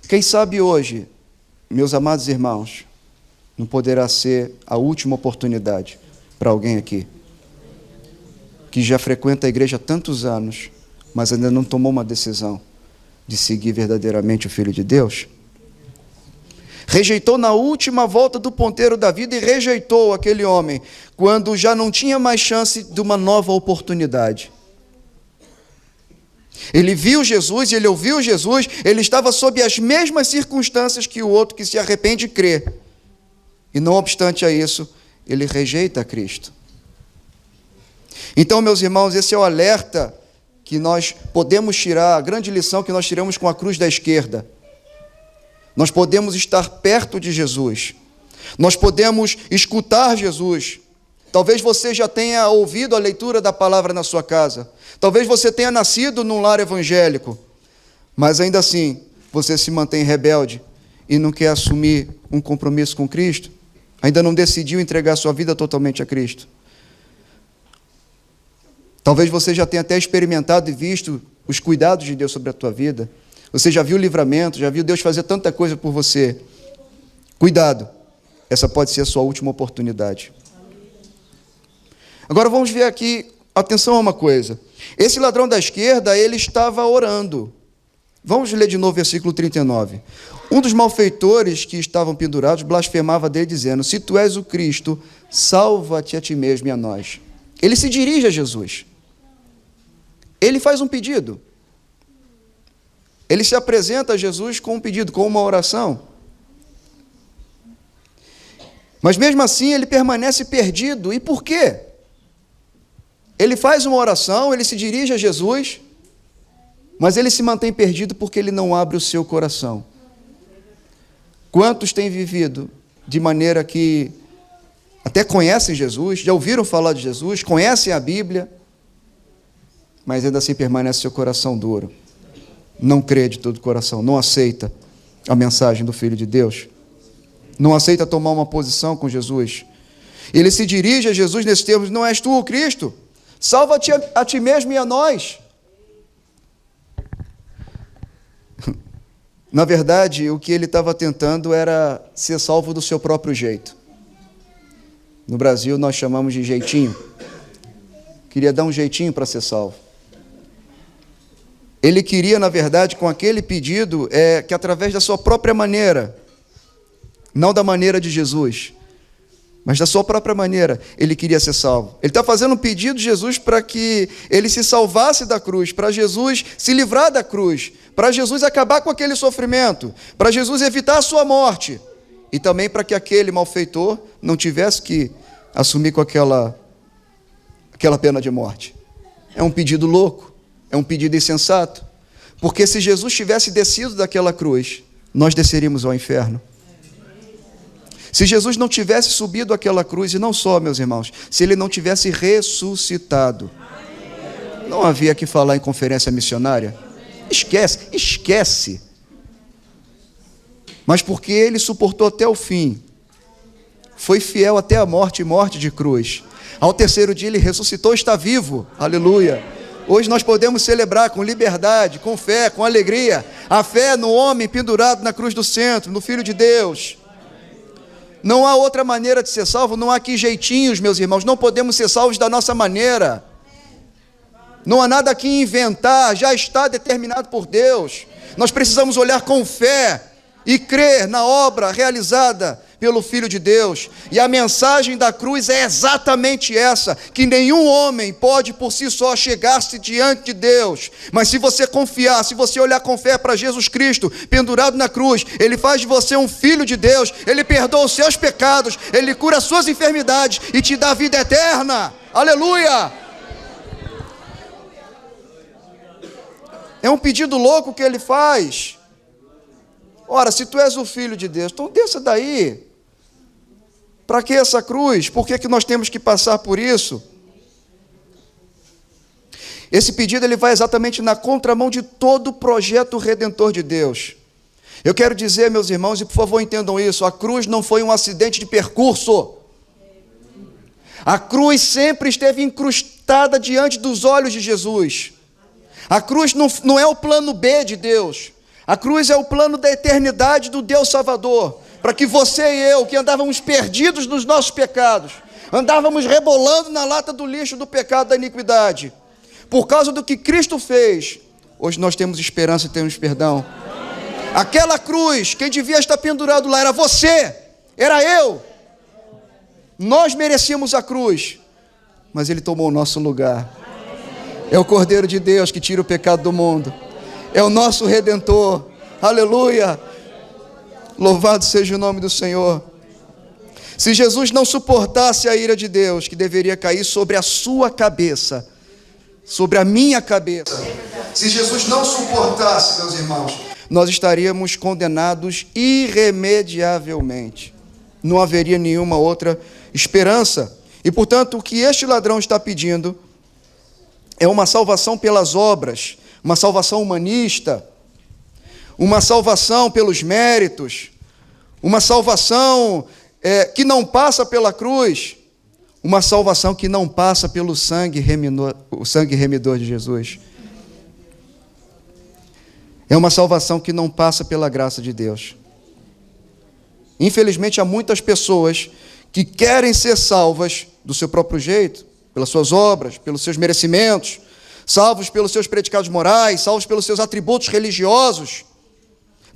Quem sabe hoje, meus amados irmãos, não poderá ser a última oportunidade para alguém aqui, que já frequenta a igreja há tantos anos, mas ainda não tomou uma decisão de seguir verdadeiramente o Filho de Deus. Rejeitou na última volta do ponteiro da vida e rejeitou aquele homem, quando já não tinha mais chance de uma nova oportunidade. Ele viu Jesus, ele ouviu Jesus, ele estava sob as mesmas circunstâncias que o outro que se arrepende e crê. E não obstante a isso, ele rejeita Cristo. Então, meus irmãos, esse é o alerta que nós podemos tirar, a grande lição que nós tiramos com a cruz da esquerda. Nós podemos estar perto de Jesus. Nós podemos escutar Jesus. Talvez você já tenha ouvido a leitura da palavra na sua casa. Talvez você tenha nascido num lar evangélico. Mas ainda assim, você se mantém rebelde e não quer assumir um compromisso com Cristo. Ainda não decidiu entregar sua vida totalmente a Cristo. Talvez você já tenha até experimentado e visto os cuidados de Deus sobre a tua vida. Você já viu o livramento, já viu Deus fazer tanta coisa por você. Cuidado, essa pode ser a sua última oportunidade. Agora vamos ver aqui, atenção a uma coisa. Esse ladrão da esquerda, ele estava orando. Vamos ler de novo o versículo 39. Um dos malfeitores que estavam pendurados blasfemava dele, dizendo: se tu és o Cristo, salva-te a ti mesmo e a nós. Ele se dirige a Jesus. Ele faz um pedido. Ele se apresenta a Jesus com um pedido, com uma oração. Mas mesmo assim ele permanece perdido. E por quê? Ele faz uma oração, ele se dirige a Jesus, mas ele se mantém perdido porque ele não abre o seu coração. Quantos têm vivido de maneira que até conhecem Jesus, já ouviram falar de Jesus, conhecem a Bíblia, mas ainda assim permanece seu coração duro, não crê de todo o coração, não aceita a mensagem do Filho de Deus, não aceita tomar uma posição com Jesus. Ele se dirige a Jesus nesses termos: não és tu o Cristo? Salva-te a ti mesmo e a nós. Na verdade, o que ele estava tentando era ser salvo do seu próprio jeito. No Brasil, nós chamamos de jeitinho. Queria dar um jeitinho para ser salvo. Ele queria, na verdade, com aquele pedido, que através da sua própria maneira, não da maneira de Jesus, mas da sua própria maneira, ele queria ser salvo. Ele está fazendo um pedido de Jesus para que ele se salvasse da cruz, para Jesus se livrar da cruz, para Jesus acabar com aquele sofrimento, para Jesus evitar a sua morte, e também para que aquele malfeitor não tivesse que assumir com aquela pena de morte. É um pedido louco, é um pedido insensato, porque se Jesus tivesse descido daquela cruz, nós desceríamos ao inferno. Se Jesus não tivesse subido aquela cruz, e não só, meus irmãos, se ele não tivesse ressuscitado, não havia que falar em conferência missionária. Esquece. Mas porque ele suportou até o fim, foi fiel até a morte e morte de cruz. Ao terceiro dia ele ressuscitou, está vivo, aleluia. Hoje nós podemos celebrar com liberdade, com fé, com alegria, a fé no homem pendurado na cruz do centro, no Filho de Deus. Não há outra maneira de ser salvo, não há aqui jeitinhos, meus irmãos, não podemos ser salvos da nossa maneira. Não há nada aqui em inventar, já está determinado por Deus. Nós precisamos olhar com fé e crer na obra realizada pelo Filho de Deus. E a mensagem da cruz é exatamente essa, que nenhum homem pode por si só chegar-se diante de Deus, mas se você confiar, se você olhar com fé para Jesus Cristo, pendurado na cruz, Ele faz de você um filho de Deus, Ele perdoa os seus pecados, Ele cura as suas enfermidades e te dá vida eterna, aleluia! É um pedido louco que Ele faz. Ora, se tu és o Filho de Deus, então desça daí. Para que essa cruz? Por que nós temos que passar por isso? Esse pedido ele vai exatamente na contramão de todo o projeto redentor de Deus. Eu quero dizer, meus irmãos, e por favor entendam isso, a cruz não foi um acidente de percurso. A cruz sempre esteve incrustada diante dos olhos de Jesus. A cruz não é o plano B de Deus. A cruz é o plano da eternidade do Deus Salvador, para que você e eu, que andávamos perdidos nos nossos pecados, andávamos rebolando na lata do lixo do pecado da iniquidade, por causa do que Cristo fez, hoje nós temos esperança e temos perdão. Aquela cruz, quem devia estar pendurado lá era você, era eu. Nós merecíamos a cruz, mas Ele tomou o nosso lugar. É o Cordeiro de Deus que tira o pecado do mundo. É o nosso Redentor. Aleluia. Louvado seja o nome do Senhor. Se Jesus não suportasse a ira de Deus, que deveria cair sobre a sua cabeça, sobre a minha cabeça, se Jesus não suportasse, meus irmãos, nós estaríamos condenados irremediavelmente. Não haveria nenhuma outra esperança. E, portanto, o que este ladrão está pedindo é uma salvação pelas obras, uma salvação humanista, uma salvação pelos méritos, uma salvação que não passa pela cruz, uma salvação que não passa pelo sangue remidor de Jesus. É uma salvação que não passa pela graça de Deus. Infelizmente, há muitas pessoas que querem ser salvas do seu próprio jeito, pelas suas obras, pelos seus merecimentos, salvos pelos seus predicados morais, salvos pelos seus atributos religiosos.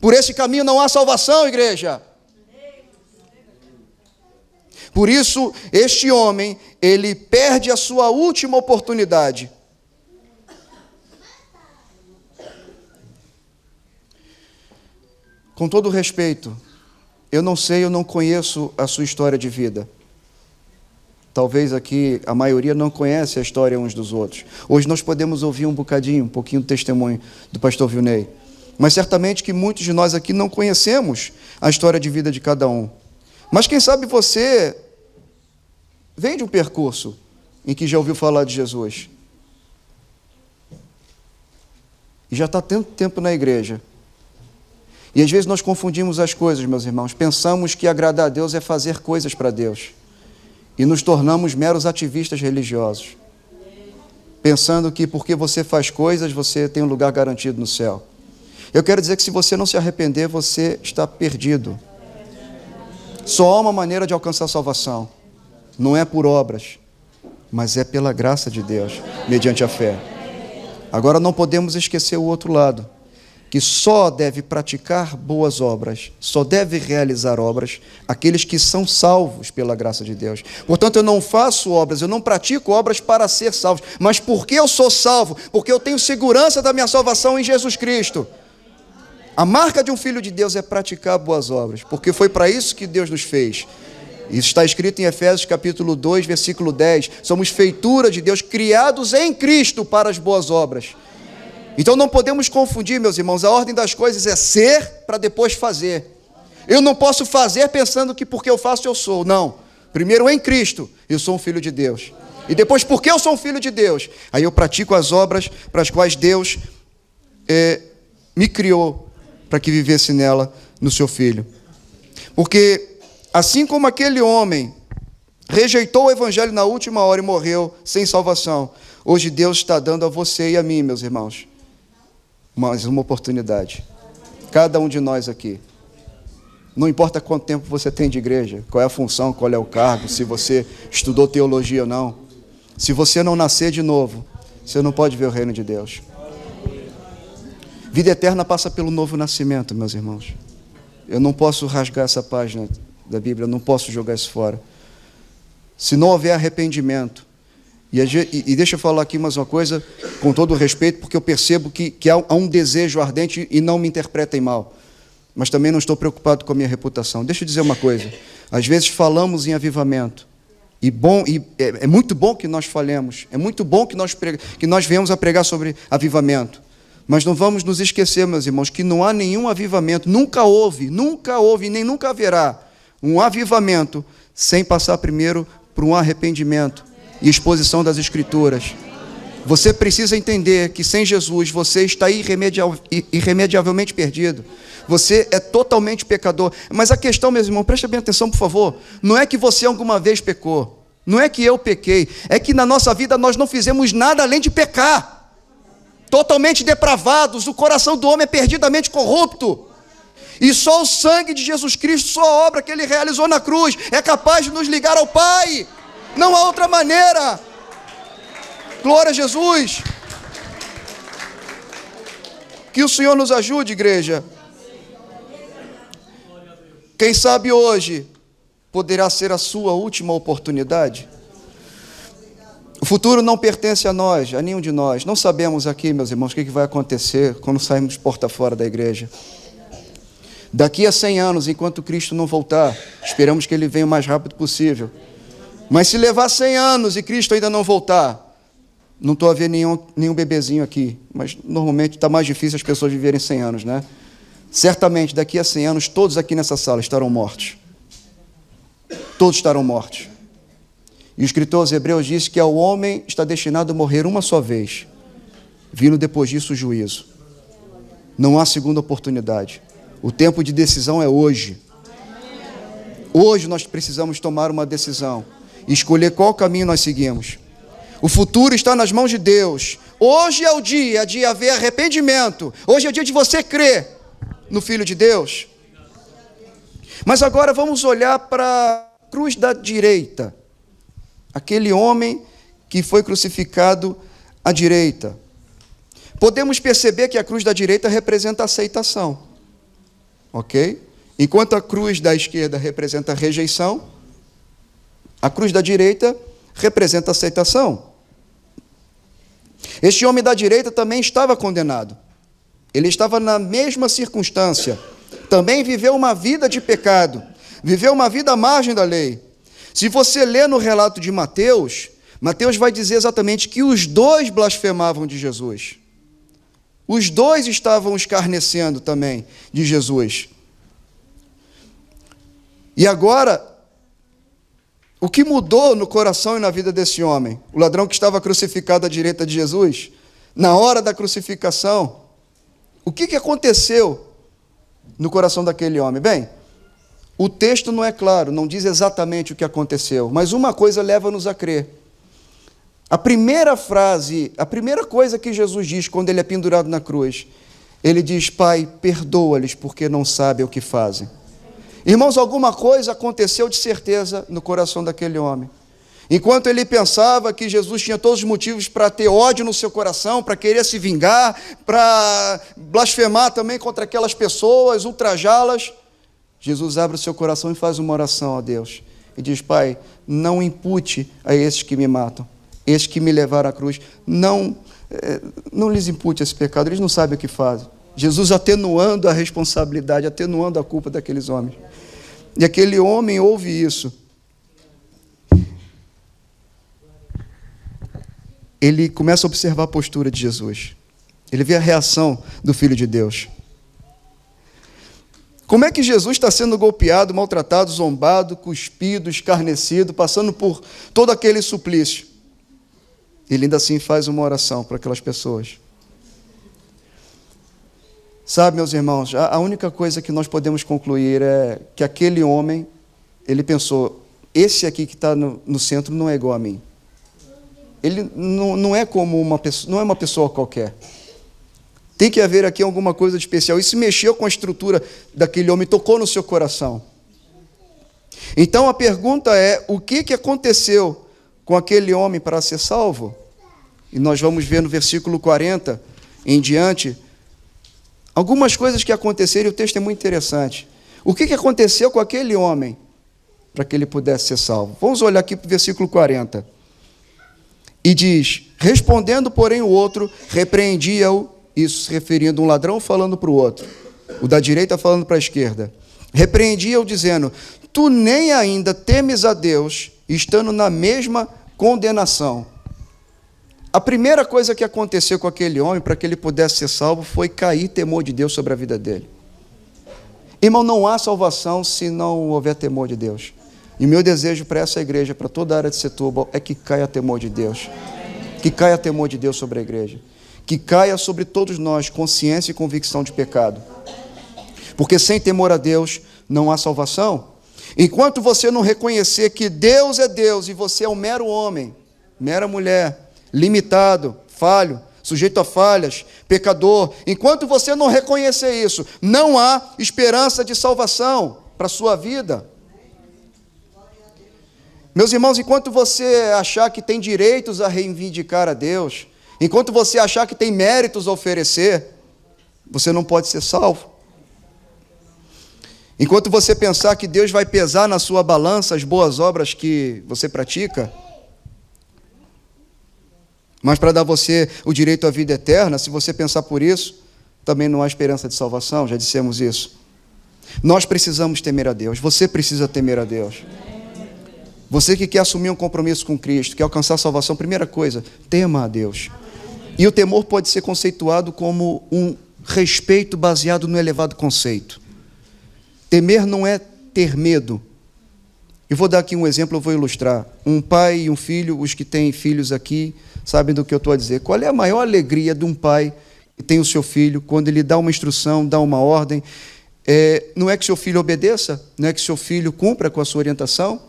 Por esse caminho não há salvação, igreja. Por isso, este homem, ele perde a sua última oportunidade. Com todo respeito, eu não conheço a sua história de vida. Talvez aqui a maioria não conhece a história uns dos outros. Hoje nós podemos ouvir um pouquinho do testemunho do pastor Vilney. Mas certamente que muitos de nós aqui não conhecemos a história de vida de cada um. Mas quem sabe você vem de um percurso em que já ouviu falar de Jesus. E já está tanto tempo na igreja. E às vezes nós confundimos as coisas, meus irmãos. Pensamos que agradar a Deus é fazer coisas para Deus. E nos tornamos meros ativistas religiosos. Pensando que porque você faz coisas, você tem um lugar garantido no céu. Eu quero dizer que se você não se arrepender, você está perdido. Só há uma maneira de alcançar a salvação. Não é por obras, mas é pela graça de Deus, mediante a fé. Agora não podemos esquecer o outro lado, que só deve praticar boas obras, só deve realizar obras aqueles que são salvos pela graça de Deus. Portanto, eu não faço obras, eu não pratico obras para ser salvo, mas porque eu sou salvo, porque eu tenho segurança da minha salvação em Jesus Cristo. A marca de um filho de Deus é praticar boas obras, porque foi para isso que Deus nos fez. Isso está escrito em Efésios capítulo 2, versículo 10. Somos feitura de Deus, criados em Cristo para as boas obras. Então não podemos confundir, meus irmãos, a ordem das coisas é ser para depois fazer. Eu não posso fazer pensando que porque eu faço eu sou. Não. Primeiro em Cristo eu sou um filho de Deus. E depois porque eu sou um filho de Deus, aí eu pratico as obras para as quais Deus me criou para que vivesse nela no seu filho. Porque assim como aquele homem rejeitou o evangelho na última hora e morreu sem salvação, hoje Deus está dando a você e a mim, meus irmãos, mais uma oportunidade. Cada um de nós aqui. Não importa quanto tempo você tem de igreja, qual é a função, qual é o cargo, se você estudou teologia ou não. Se você não nascer de novo, você não pode ver o reino de Deus. Vida eterna passa pelo novo nascimento, meus irmãos. Eu não posso rasgar essa página da Bíblia, eu não posso jogar isso fora. Se não houver arrependimento, e deixa eu falar aqui mais uma coisa, com todo o respeito, porque eu percebo que há um desejo ardente e não me interpretem mal. Mas também não estou preocupado com a minha reputação. Deixa eu dizer uma coisa. Às vezes falamos em avivamento. É muito bom que nós falemos. É muito bom que nós venhamos a pregar sobre avivamento. Mas não vamos nos esquecer, meus irmãos, que não há nenhum avivamento. Nunca houve, nem nunca haverá um avivamento sem passar primeiro por um arrependimento e exposição das Escrituras. Você precisa entender que sem Jesus você está irremediavelmente perdido. Você é totalmente pecador. Mas a questão, meus irmãos, presta bem atenção, por favor. Não é que você alguma vez pecou. Não é que eu pequei. É que na nossa vida nós não fizemos nada além de pecar. Totalmente depravados. O coração do homem é perdidamente corrupto. E só o sangue de Jesus Cristo, só a obra que Ele realizou na cruz, é capaz de nos ligar ao Pai. Não há outra maneira. Glória a Jesus. Que o Senhor nos ajude, igreja. Quem sabe hoje poderá ser a sua última oportunidade. O futuro não pertence a nós, a nenhum de nós. Não sabemos aqui, meus irmãos, o que vai acontecer quando sairmos porta fora da igreja. Daqui a 100 anos, enquanto Cristo não voltar, esperamos que Ele venha o mais rápido possível. Mas se levar 100 anos e Cristo ainda não voltar, não estou a ver nenhum bebezinho aqui, mas normalmente está mais difícil as pessoas viverem 100 anos, né? Certamente, daqui a 100 anos, todos aqui nessa sala estarão mortos. Todos estarão mortos. E o escritor aos Hebreus diz que ao homem está destinado a morrer uma só vez, vindo depois disso o juízo. Não há segunda oportunidade. O tempo de decisão é hoje. Hoje nós precisamos tomar uma decisão e escolher qual caminho nós seguimos. O futuro está nas mãos de Deus. Hoje é o dia de haver arrependimento. Hoje é o dia de você crer no Filho de Deus. Mas agora vamos olhar para a cruz da direita. Aquele homem que foi crucificado à direita. Podemos perceber que a cruz da direita representa a aceitação. Ok? Enquanto a cruz da esquerda representa a rejeição, a cruz da direita representa a aceitação. Este homem da direita também estava condenado. Ele estava na mesma circunstância. Também viveu uma vida de pecado. Viveu uma vida à margem da lei. Se você ler no relato de Mateus, Mateus vai dizer exatamente que os dois blasfemavam de Jesus. Os dois estavam escarnecendo também de Jesus. E agora, o que mudou no coração e na vida desse homem? O ladrão que estava crucificado à direita de Jesus, na hora da crucificação, o que aconteceu no coração daquele homem? Bem, o texto não é claro, não diz exatamente o que aconteceu, mas uma coisa leva-nos a crer. A primeira frase, a primeira coisa que Jesus diz quando ele é pendurado na cruz, ele diz: Pai, perdoa-lhes porque não sabem o que fazem. Irmãos, alguma coisa aconteceu de certeza no coração daquele homem. Enquanto ele pensava que Jesus tinha todos os motivos para ter ódio no seu coração, para querer se vingar, para blasfemar também contra aquelas pessoas, ultrajá-las, Jesus abre o seu coração e faz uma oração a Deus. E diz: Pai, não impute a esses que me matam, esses que me levaram à cruz, não lhes impute esse pecado, eles não sabem o que fazem. Jesus atenuando a responsabilidade, atenuando a culpa daqueles homens. E aquele homem ouve isso. Ele começa a observar a postura de Jesus. Ele vê a reação do Filho de Deus. Como é que Jesus está sendo golpeado, maltratado, zombado, cuspido, escarnecido, passando por todo aquele suplício? Ele ainda assim faz uma oração para aquelas pessoas. Sabe, meus irmãos, a única coisa que nós podemos concluir é que aquele homem, ele pensou: esse aqui que está no centro não é igual a mim. Ele não é como uma pessoa, não é uma pessoa qualquer. Tem que haver aqui alguma coisa de especial. Isso mexeu com a estrutura daquele homem, tocou no seu coração. Então a pergunta é: o que aconteceu com aquele homem para ser salvo? E nós vamos ver no versículo 40 em diante algumas coisas que aconteceram, e o texto é muito interessante. O que aconteceu com aquele homem para que ele pudesse ser salvo? Vamos olhar aqui para o versículo 40. E diz: respondendo, porém, o outro, repreendia-o, isso se referindo a um ladrão falando para o outro, o da direita falando para a esquerda. Repreendia-o dizendo: tu nem ainda temes a Deus, estando na mesma condenação. A primeira coisa que aconteceu com aquele homem para que ele pudesse ser salvo foi cair temor de Deus sobre a vida dele. Irmão, não há salvação se não houver temor de Deus. E meu desejo para essa igreja, para toda a área de Setúbal, é que caia temor de Deus. Que caia temor de Deus sobre a igreja. Que caia sobre todos nós consciência e convicção de pecado. Porque sem temor a Deus não há salvação. Enquanto você não reconhecer que Deus é Deus e você é um mero homem, mera mulher, limitado, falho, sujeito a falhas, pecador, enquanto você não reconhecer isso, não há esperança de salvação para a sua vida. Meus irmãos, enquanto você achar que tem direitos a reivindicar a Deus, enquanto você achar que tem méritos a oferecer, você não pode ser salvo. Enquanto você pensar que Deus vai pesar na sua balança as boas obras que você pratica, mas para dar a você o direito à vida eterna, se você pensar por isso, também não há esperança de salvação, já dissemos isso. Nós precisamos temer a Deus. Você precisa temer a Deus. Você que quer assumir um compromisso com Cristo, quer alcançar a salvação, primeira coisa, tema a Deus. E o temor pode ser conceituado como um respeito baseado no elevado conceito. Temer não é ter medo. Eu vou dar aqui um exemplo, eu vou ilustrar. Um pai e um filho, os que têm filhos aqui, sabem do que eu estou a dizer. Qual é a maior alegria de um pai que tem o seu filho, quando ele dá uma instrução, dá uma ordem? Não é que seu filho obedeça, não é que seu filho cumpra com a sua orientação.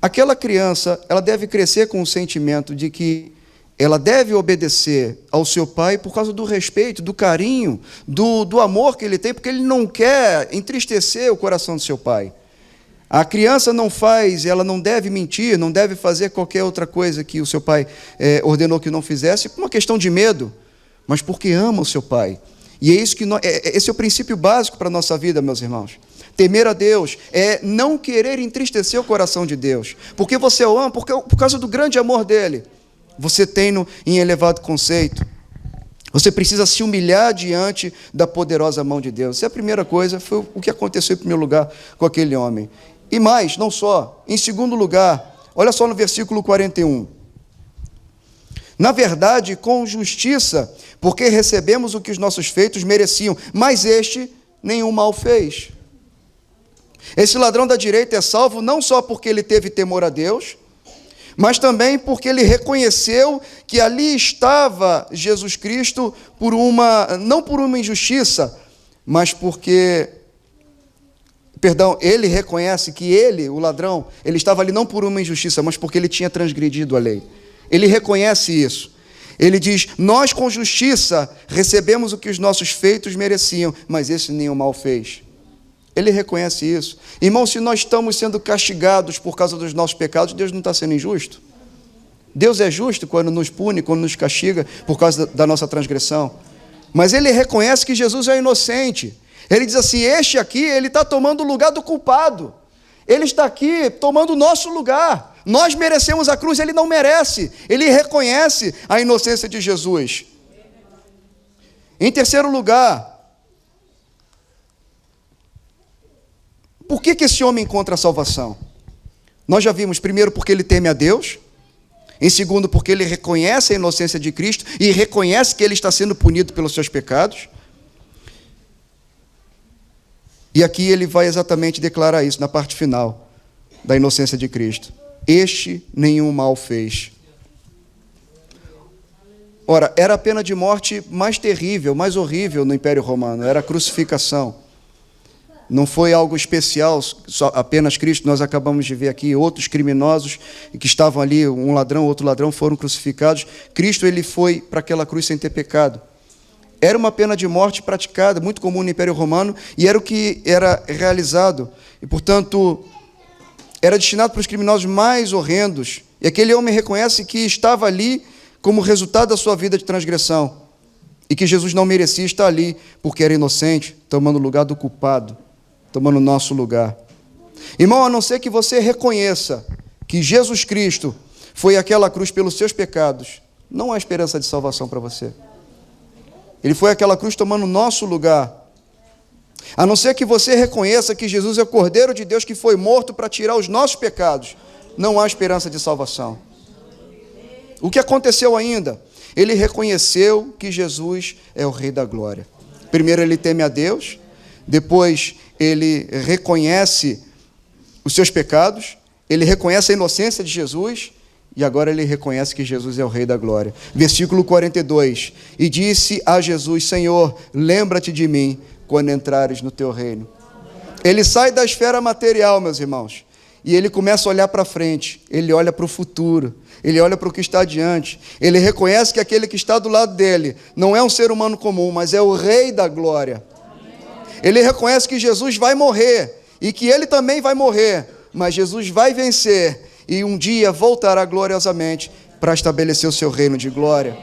Aquela criança, ela deve crescer com o sentimento de que ela deve obedecer ao seu pai por causa do respeito, do carinho, do amor que ele tem, porque ele não quer entristecer o coração do seu pai. A criança não faz, ela não deve mentir, não deve fazer qualquer outra coisa que o seu pai ordenou que não fizesse, por uma questão de medo, mas porque ama o seu pai. E é isso que esse é o princípio básico para a nossa vida, meus irmãos. Temer a Deus é não querer entristecer o coração de Deus, porque você o ama, por causa do grande amor dele. Você tem-no em elevado conceito. Você precisa se humilhar diante da poderosa mão de Deus. Essa é a primeira coisa, foi o que aconteceu em primeiro lugar com aquele homem. E mais, não só, em segundo lugar, olha só no versículo 41. Na verdade, com justiça, porque recebemos o que os nossos feitos mereciam, mas este nenhum mal fez. Esse ladrão da direita é salvo não só porque ele teve temor a Deus, mas também porque ele reconheceu que ali estava Jesus Cristo não por uma injustiça, mas porque, ele reconhece que ele, o ladrão, ele estava ali não por uma injustiça, mas porque ele tinha transgredido a lei. Ele reconhece isso. Ele diz, nós com justiça recebemos o que os nossos feitos mereciam, mas esse nenhum mal fez. Ele reconhece isso. Irmão, se nós estamos sendo castigados por causa dos nossos pecados, Deus não está sendo injusto? Deus é justo quando nos pune, quando nos castiga por causa da nossa transgressão. Mas ele reconhece que Jesus é inocente. Ele diz assim, este aqui, ele está tomando o lugar do culpado. Ele está aqui tomando o nosso lugar. Nós merecemos a cruz, ele não merece. Ele reconhece a inocência de Jesus. Em terceiro lugar, por que esse homem encontra a salvação? Nós já vimos, primeiro, porque ele teme a Deus. Em segundo, porque ele reconhece a inocência de Cristo e reconhece que ele está sendo punido pelos seus pecados. E aqui ele vai exatamente declarar isso na parte final da inocência de Cristo. Este nenhum mal fez. Ora, era a pena de morte mais terrível, mais horrível no Império Romano, era a crucificação. Não foi algo especial, só apenas Cristo. Nós acabamos de ver aqui outros criminosos que estavam ali, um ladrão, outro ladrão, foram crucificados. Cristo, ele foi para aquela cruz sem ter pecado. Era uma pena de morte praticada, muito comum no Império Romano, e era o que era realizado. E, portanto, era destinado para os criminosos mais horrendos. E aquele homem reconhece que estava ali como resultado da sua vida de transgressão. E que Jesus não merecia estar ali, porque era inocente, tomando o lugar do culpado, tomando o nosso lugar. Irmão, a não ser que você reconheça que Jesus Cristo foi àquela cruz pelos seus pecados, não há esperança de salvação para você. Ele foi àquela cruz tomando o nosso lugar. A não ser que você reconheça que Jesus é o Cordeiro de Deus que foi morto para tirar os nossos pecados, não há esperança de salvação. O que aconteceu ainda? Ele reconheceu que Jesus é o Rei da Glória. Primeiro ele teme a Deus, depois ele reconhece os seus pecados, ele reconhece a inocência de Jesus, e agora ele reconhece que Jesus é o Rei da Glória. Versículo 42, e disse a Jesus, Senhor, lembra-te de mim quando entrares no teu reino. Ele sai da esfera material, meus irmãos, e ele começa a olhar para frente, ele olha para o futuro, ele olha para o que está adiante, ele reconhece que aquele que está do lado dele não é um ser humano comum, mas é o Rei da Glória. Ele reconhece que Jesus vai morrer, e que ele também vai morrer, mas Jesus vai vencer, e um dia voltará gloriosamente para estabelecer o seu reino de glória.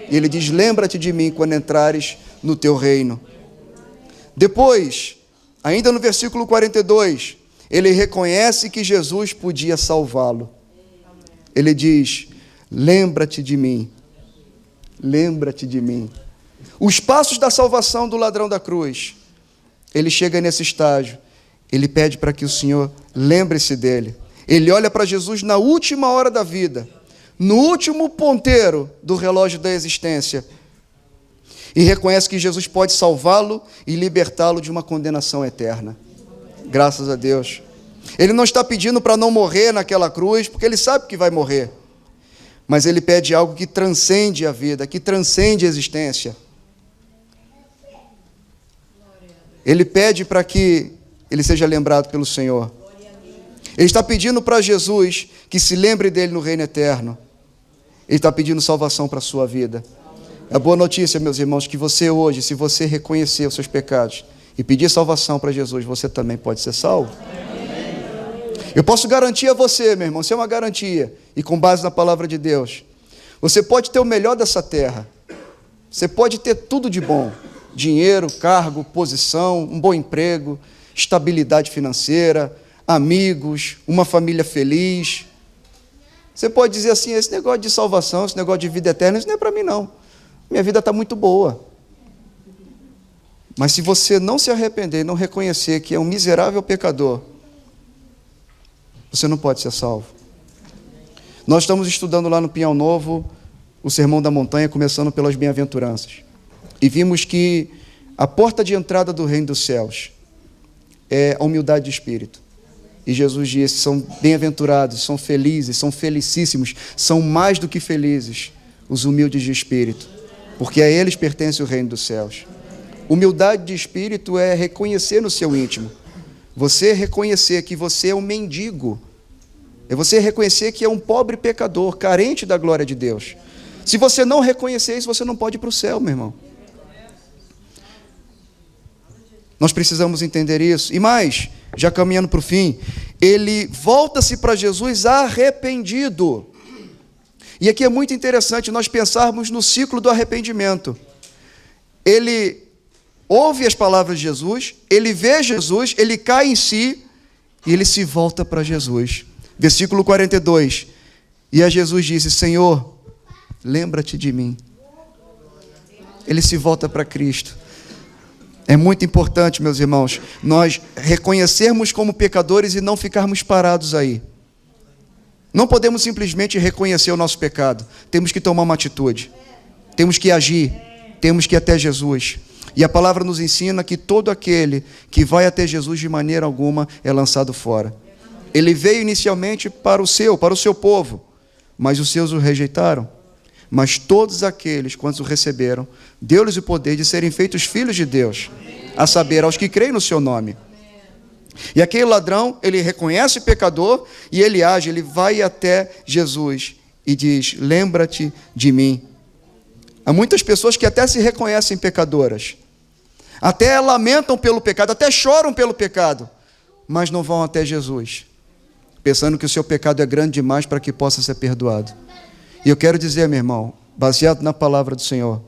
E ele diz, lembra-te de mim quando entrares no teu reino. Depois, ainda no versículo 42, ele reconhece que Jesus podia salvá-lo. Ele diz, lembra-te de mim, lembra-te de mim. Os passos da salvação do ladrão da cruz ele chega nesse estágio, ele pede para que o Senhor lembre-se dele. Ele olha para Jesus na última hora da vida, no último ponteiro do relógio da existência, e reconhece que Jesus pode salvá-lo e libertá-lo de uma condenação eterna. Graças a Deus. Ele não está pedindo para não morrer naquela cruz, porque ele sabe que vai morrer. Mas ele pede algo que transcende a vida, que transcende a existência. Ele pede para que ele seja lembrado pelo Senhor. Ele está pedindo para Jesus que se lembre dele no reino eterno. Ele está pedindo salvação para a sua vida. A boa notícia, meus irmãos, que você hoje, se você reconhecer os seus pecados e pedir salvação para Jesus, você também pode ser salvo. Eu posso garantir a você, meu irmão, isso é uma garantia, e com base na palavra de Deus, você pode ter o melhor dessa terra, você pode ter tudo de bom, dinheiro, cargo, posição, um bom emprego, estabilidade financeira, amigos, uma família feliz. Você pode dizer assim, esse negócio de salvação, esse negócio de vida eterna, isso não é para mim não, minha vida está muito boa. Mas se você não se arrepender, não reconhecer que é um miserável pecador, você não pode ser salvo. Nós estamos estudando lá no Pinhal Novo o Sermão da Montanha, começando pelas bem-aventuranças. E vimos que a porta de entrada do reino dos céus é a humildade de espírito. E Jesus disse, são bem-aventurados, são felizes, são felicíssimos, são mais do que felizes os humildes de espírito, porque a eles pertence o reino dos céus. Humildade de espírito é reconhecer no seu íntimo. Você reconhecer que você é um mendigo. É você reconhecer que é um pobre pecador, carente da glória de Deus. Se você não reconhecer isso, você não pode ir para o céu, meu irmão. Nós precisamos entender isso. E mais, já caminhando para o fim, ele volta-se para Jesus arrependido. E aqui é muito interessante nós pensarmos no ciclo do arrependimento. Ele ouve as palavras de Jesus, ele vê Jesus, ele cai em si e ele se volta para Jesus. Versículo 42. E a Jesus disse, Senhor, lembra-te de mim. Ele se volta para Cristo. É muito importante, meus irmãos, nós reconhecermos como pecadores e não ficarmos parados aí. Não podemos simplesmente reconhecer o nosso pecado. Temos que tomar uma atitude. Temos que agir. Temos que ir até Jesus. E a palavra nos ensina que todo aquele que vai até Jesus de maneira alguma é lançado fora. Ele veio inicialmente para o seu povo, mas os seus o rejeitaram. Mas todos aqueles, quando o receberam, deu-lhes o poder de serem feitos filhos de Deus, a saber, aos que creem no seu nome. E aquele ladrão, ele reconhece o pecador e ele age, ele vai até Jesus e diz, lembra-te de mim. Há muitas pessoas que até se reconhecem pecadoras, até lamentam pelo pecado, até choram pelo pecado, mas não vão até Jesus, pensando que o seu pecado é grande demais para que possa ser perdoado. E eu quero dizer, meu irmão, baseado na palavra do Senhor,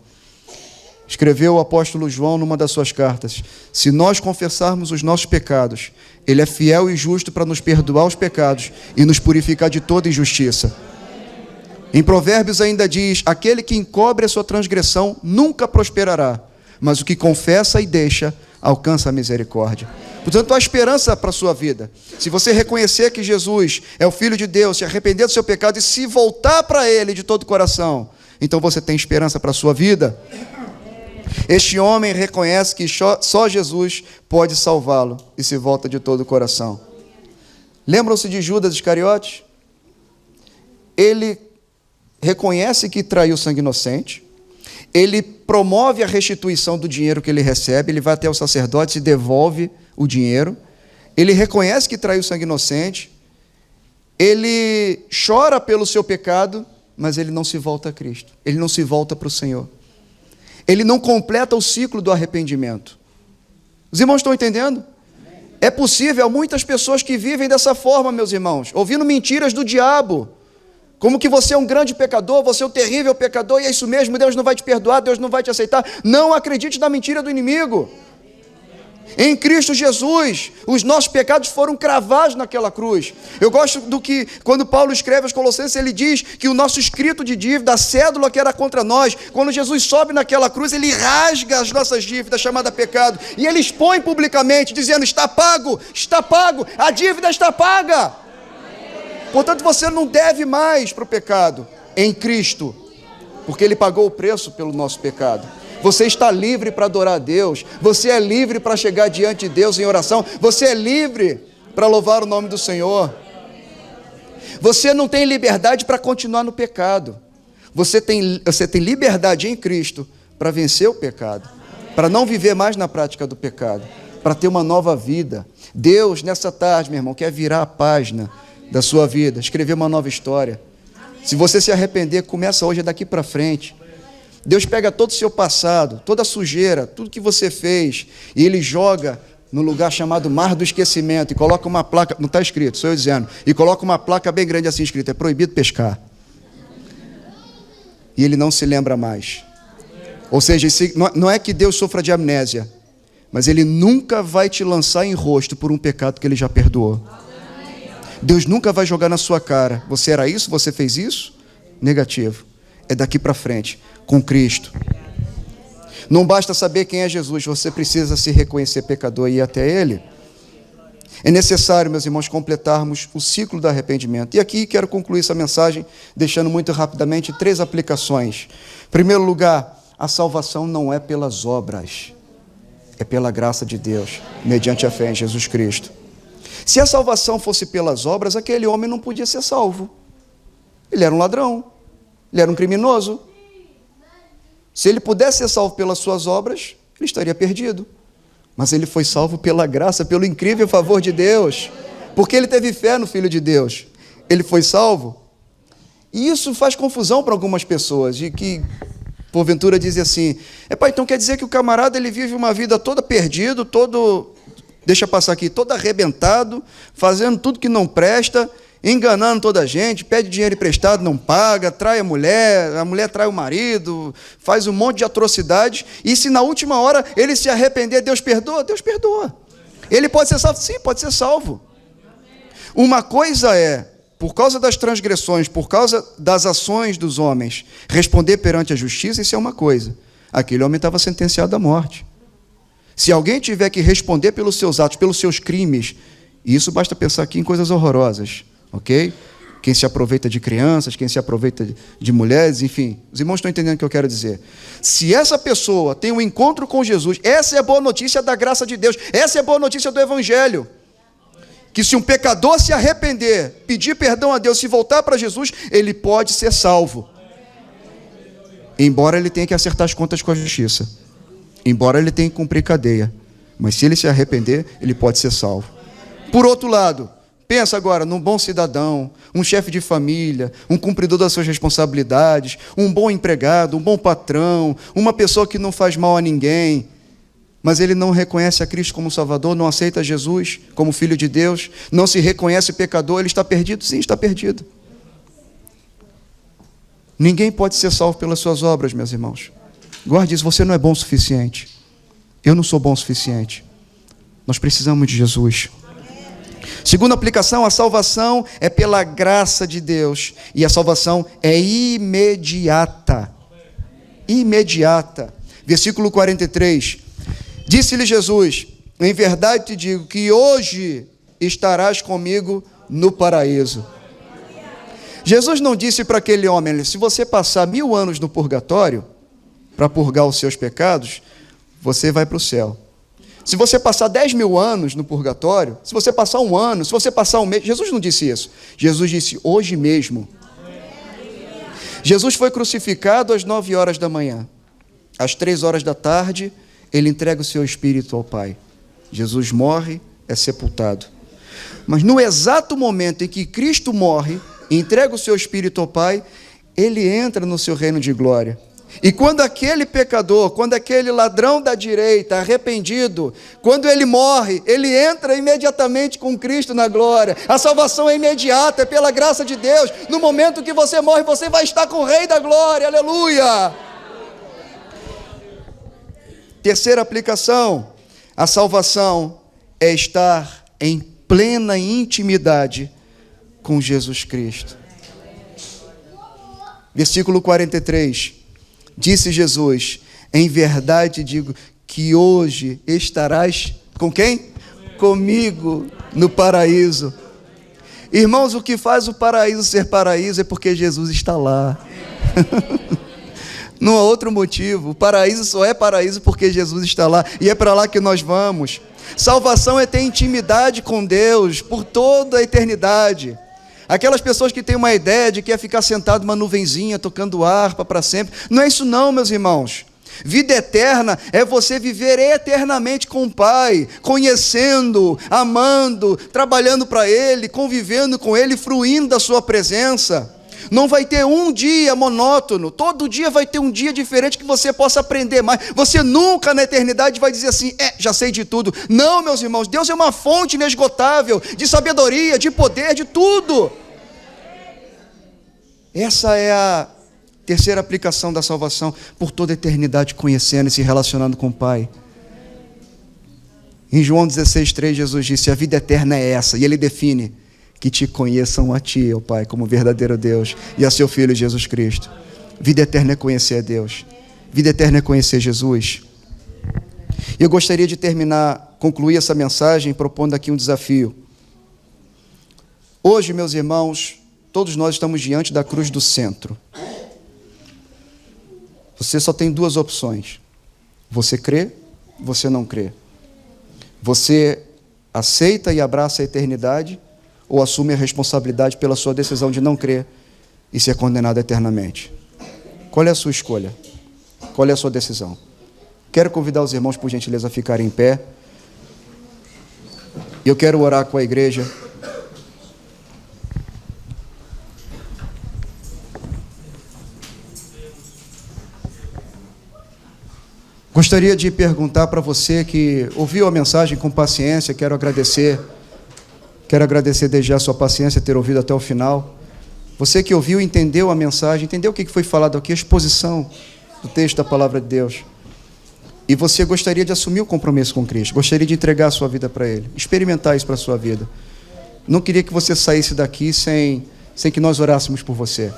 escreveu o apóstolo João numa das suas cartas, se nós confessarmos os nossos pecados, Ele é fiel e justo para nos perdoar os pecados e nos purificar de toda injustiça. Em Provérbios ainda diz, aquele que encobre a sua transgressão nunca prosperará, mas o que confessa e deixa, alcança a misericórdia. Portanto, há esperança para a sua vida. Se você reconhecer que Jesus é o Filho de Deus, se arrepender do seu pecado e se voltar para Ele de todo o coração, então você tem esperança para a sua vida. Este homem reconhece que só Jesus pode salvá-lo e se volta de todo o coração. Lembram-se de Judas Iscariotes? Ele reconhece que traiu sangue inocente, ele promove a restituição do dinheiro que ele recebe, ele vai até o sacerdote e devolve o dinheiro, ele reconhece que traiu sangue inocente, ele chora pelo seu pecado, mas ele não se volta a Cristo, ele não se volta para o Senhor, ele não completa o ciclo do arrependimento. Os irmãos estão entendendo? É possível, há muitas pessoas que vivem dessa forma, meus irmãos, ouvindo mentiras do diabo, como que você é um grande pecador, você é um terrível pecador, e é isso mesmo, Deus não vai te perdoar, Deus não vai te aceitar. Não acredite na mentira do inimigo. Em Cristo Jesus, os nossos pecados foram cravados naquela cruz. Eu gosto do que, quando Paulo escreve aos Colossenses, ele diz que o nosso escrito de dívida, a cédula que era contra nós, quando Jesus sobe naquela cruz, ele rasga as nossas dívidas, chamada pecado, e ele expõe publicamente, dizendo: está pago, a dívida está paga. Portanto, você não deve mais para o pecado em Cristo, porque ele pagou o preço pelo nosso pecado. Você está livre para adorar a Deus, você é livre para chegar diante de Deus em oração, você é livre para louvar o nome do Senhor. Você não tem liberdade para continuar no pecado, você tem liberdade em Cristo para vencer o pecado, para não viver mais na prática do pecado, para ter uma nova vida. Deus, nessa tarde, meu irmão, quer virar a página da sua vida, escrever uma nova história. Se você se arrepender, começa hoje, daqui para frente. Deus pega todo o seu passado, toda a sujeira, tudo que você fez, e Ele joga no lugar chamado Mar do Esquecimento, e coloca uma placa, não está escrito, sou eu dizendo, e coloca uma placa bem grande assim escrita: é proibido pescar. E Ele não se lembra mais. Ou seja, não é que Deus sofra de amnésia, mas Ele nunca vai te lançar em rosto por um pecado que Ele já perdoou. Deus nunca vai jogar na sua cara: você era isso, você fez isso? Negativo. É daqui para frente, com Cristo. Não basta saber quem é Jesus, você precisa se reconhecer pecador e ir até Ele. É necessário, meus irmãos, completarmos o ciclo do arrependimento. E aqui quero concluir essa mensagem, deixando muito rapidamente 3 aplicações. Em primeiro lugar, a salvação não é pelas obras, é pela graça de Deus, mediante a fé em Jesus Cristo. Se a salvação fosse pelas obras, aquele homem não podia ser salvo. Ele era um ladrão, ele era um criminoso. Se ele pudesse ser salvo pelas suas obras, ele estaria perdido. Mas ele foi salvo pela graça, pelo incrível favor de Deus, porque ele teve fé no Filho de Deus. Ele foi salvo. E isso faz confusão para algumas pessoas, de que, porventura, dizem assim: então quer dizer que o camarada ele vive uma vida toda perdido, todo arrebentado, fazendo tudo que não presta, enganando toda a gente, pede dinheiro emprestado, não paga, trai a mulher trai o marido, faz um monte de atrocidades, e se na última hora ele se arrepender, Deus perdoa? Deus perdoa. Ele pode ser salvo? Sim, pode ser salvo. Uma coisa é, por causa das transgressões, por causa das ações dos homens, responder perante a justiça, isso é uma coisa. Aquele homem estava sentenciado à morte. Se alguém tiver que responder pelos seus atos, pelos seus crimes, e isso basta pensar aqui em coisas horrorosas, ok? Quem se aproveita de crianças, quem se aproveita de mulheres, enfim, os irmãos estão entendendo o que eu quero dizer. Se essa pessoa tem um encontro com Jesus, essa é a boa notícia da graça de Deus, essa é a boa notícia do Evangelho, que se um pecador se arrepender, pedir perdão a Deus, se voltar para Jesus, ele pode ser salvo, embora ele tenha que acertar as contas com a justiça, embora ele tenha que cumprir cadeia, mas se ele se arrepender, ele pode ser salvo. Por outro lado, pensa agora num bom cidadão, um chefe de família, um cumpridor das suas responsabilidades, um bom empregado, um bom patrão, uma pessoa que não faz mal a ninguém, mas ele não reconhece a Cristo como Salvador, não aceita Jesus como Filho de Deus, não se reconhece pecador, ele está perdido? Sim, está perdido. Ninguém pode ser salvo pelas suas obras, meus irmãos. Guarde isso, você não é bom o suficiente. Eu não sou bom o suficiente. Nós precisamos de Jesus. Segunda aplicação, a salvação é pela graça de Deus. E a salvação é imediata. Imediata. Versículo 43. Disse-lhe Jesus: em verdade te digo que hoje estarás comigo no paraíso. Jesus não disse para aquele homem: se você passar 1000 anos no purgatório, para purgar os seus pecados, você vai para o céu. Se você passar 10.000 anos no purgatório, se você passar 1 ano, se você passar 1 mês, Jesus não disse isso. Jesus disse: hoje mesmo. Jesus foi crucificado às 9 horas da manhã. Às 3 horas da tarde, ele entrega o seu espírito ao Pai. Jesus morre, é sepultado. Mas no exato momento em que Cristo morre, entrega o seu espírito ao Pai, ele entra no seu reino de glória. E quando aquele pecador, quando aquele ladrão da direita, arrependido, quando ele morre, ele entra imediatamente com Cristo na glória. A salvação é imediata, é pela graça de Deus. No momento que você morre, você vai estar com o Rei da glória, aleluia! Terceira aplicação, A salvação é estar em plena intimidade com Jesus Cristo. Versículo 43. Disse Jesus: em verdade digo que hoje estarás com quem? Comigo no paraíso. Irmãos, o que faz o paraíso ser paraíso é porque Jesus está lá. Não há outro motivo. O paraíso só é paraíso porque Jesus está lá. E é para lá que nós vamos. Salvação é ter intimidade com Deus por toda a eternidade. Aquelas pessoas que têm uma ideia de que é ficar sentado numa nuvenzinha, tocando harpa para sempre. Não é isso não, meus irmãos. Vida eterna é você viver eternamente com o Pai, conhecendo, amando, trabalhando para Ele, convivendo com Ele, fruindo da sua presença. Não vai ter um dia monótono, todo dia vai ter um dia diferente que você possa aprender mais. Você nunca na eternidade vai dizer assim, já sei de tudo. Não, meus irmãos, Deus é uma fonte inesgotável de sabedoria, de poder, de tudo. Essa é a terceira aplicação da salvação, por toda a eternidade conhecendo e se relacionando com o Pai. Em João 16,3, Jesus disse, a vida eterna é essa, e Ele define, que te conheçam a Ti, ó Pai, como verdadeiro Deus, e a Seu Filho Jesus Cristo. Vida eterna é conhecer a Deus, vida eterna é conhecer Jesus. E eu gostaria de concluir essa mensagem propondo aqui um desafio. Hoje, meus irmãos, todos nós estamos diante da cruz do centro. Você só tem duas opções. Você crê, você não crê. Você aceita e abraça a eternidade ou assume a responsabilidade pela sua decisão de não crer e ser condenado eternamente. Qual é a sua escolha? Qual é a sua decisão? Quero convidar os irmãos, por gentileza, a ficarem em pé. E eu quero orar com a igreja. Gostaria de perguntar para você que ouviu a mensagem com paciência, quero agradecer desde já a sua paciência, ter ouvido até o final. Você que ouviu, entendeu a mensagem, entendeu o que foi falado aqui, a exposição do texto da palavra de Deus. E você gostaria de assumir o compromisso com Cristo, gostaria de entregar a sua vida para Ele, experimentar isso para a sua vida. Não queria que você saísse daqui sem que nós orássemos por você.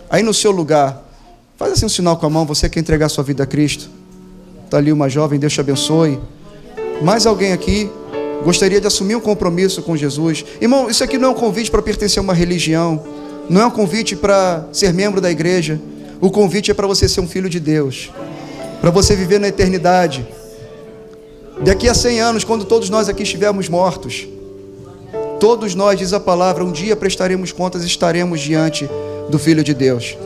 Aí no seu lugar, faz assim um sinal com a mão, você quer entregar a sua vida a Cristo. Está ali uma jovem, Deus te abençoe. Mais alguém aqui gostaria de assumir um compromisso com Jesus? Irmão, isso aqui não é um convite para pertencer a uma religião, não é um convite para ser membro da igreja. O convite é para você ser um filho de Deus, para você viver na eternidade. Daqui a 100 anos, quando todos nós aqui estivermos mortos, todos nós, diz a palavra, um dia prestaremos contas e estaremos diante do Filho de Deus.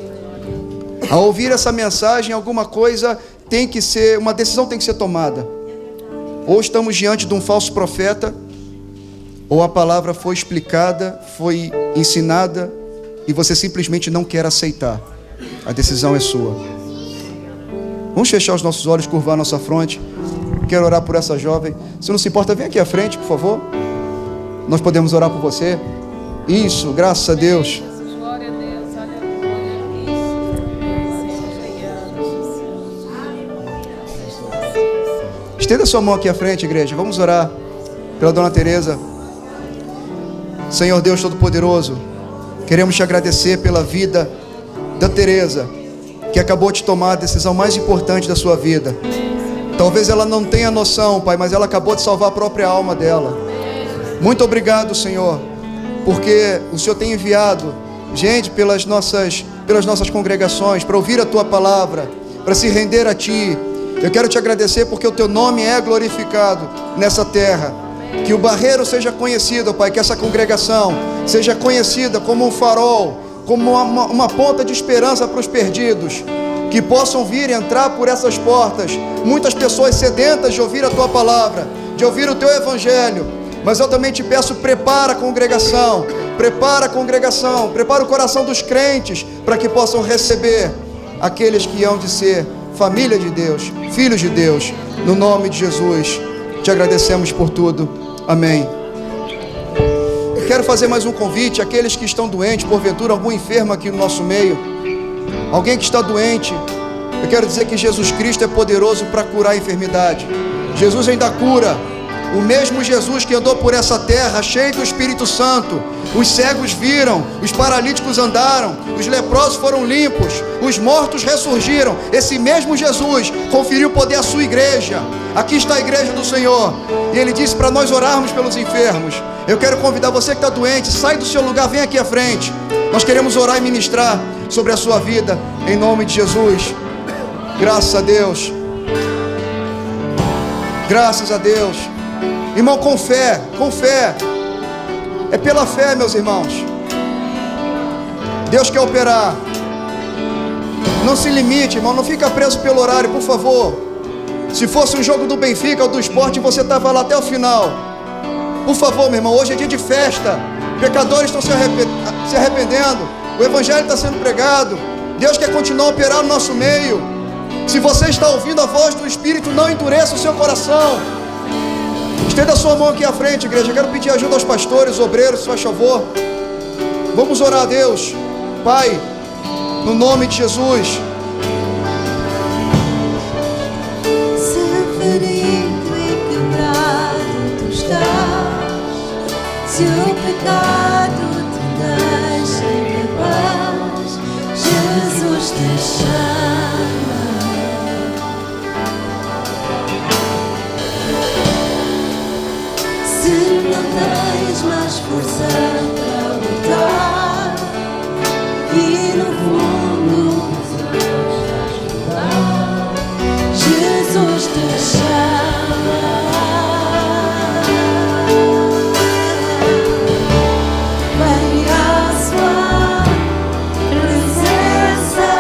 Ao ouvir essa mensagem, alguma coisa uma decisão tem que ser tomada. Ou estamos diante de um falso profeta, ou a palavra foi explicada, foi ensinada, e você simplesmente não quer aceitar. A decisão é sua. Vamos fechar os nossos olhos, curvar a nossa fronte. Quero orar por essa jovem. Se não se importa, vem aqui à frente, por favor. Nós podemos orar por você. Isso, graças a Deus. Estenda sua mão aqui à frente, igreja. Vamos orar pela Dona Teresa. Senhor Deus Todo-Poderoso, queremos te agradecer pela vida da Teresa, que acabou de tomar a decisão mais importante da sua vida. Talvez ela não tenha noção, Pai, mas ela acabou de salvar a própria alma dela. Muito obrigado, Senhor, porque o Senhor tem enviado gente pelas nossas congregações para ouvir a Tua palavra, para se render a Ti. Eu quero te agradecer porque o Teu nome é glorificado nessa terra. Que o Barreiro seja conhecido, Pai, que essa congregação seja conhecida como um farol, como uma ponta de esperança para os perdidos, que possam vir e entrar por essas portas. Muitas pessoas sedentas de ouvir a Tua palavra, de ouvir o Teu evangelho. Mas eu também te peço, prepara a congregação, prepara o coração dos crentes, para que possam receber aqueles que hão de ser família de Deus, filhos de Deus, no nome de Jesus. Te agradecemos por tudo. Amém. Eu quero fazer mais um convite àqueles que estão doentes, porventura algum enfermo aqui no nosso meio, alguém que está doente. Eu quero dizer que Jesus Cristo é poderoso para curar a enfermidade. Jesus ainda cura. O mesmo Jesus que andou por essa terra, cheio do Espírito Santo. Os cegos viram, os paralíticos andaram, os leprosos foram limpos, os mortos ressurgiram. Esse mesmo Jesus conferiu poder à sua igreja. Aqui está a igreja do Senhor. E Ele disse para nós orarmos pelos enfermos. Eu quero convidar você que está doente, sai do seu lugar, vem aqui à frente. Nós queremos orar e ministrar sobre a sua vida, em nome de Jesus. Graças a Deus. Graças a Deus. Irmão, com fé, com fé. É pela fé, meus irmãos. Deus quer operar. Não se limite, irmão, não fica preso pelo horário, por favor. Se fosse um jogo do Benfica ou do Sport, você estava lá até o final. Por favor, meu irmão, hoje é dia de festa. Pecadores estão se arrependendo. O Evangelho está sendo pregado. Deus quer continuar a operar no nosso meio. Se você está ouvindo a voz do Espírito, não endureça o seu coração. Estenda a sua mão aqui à frente, igreja. Eu quero pedir ajuda aos pastores, obreiros, se faz favor. Vamos orar a Deus. Pai, no nome de Jesus. Se ferido e quebrado tu estás, se o pecado te deixa incapaz, Jesus te chama. Se não tens mais força para lutar e no fundo Jesus te chama. Vem à sua presença,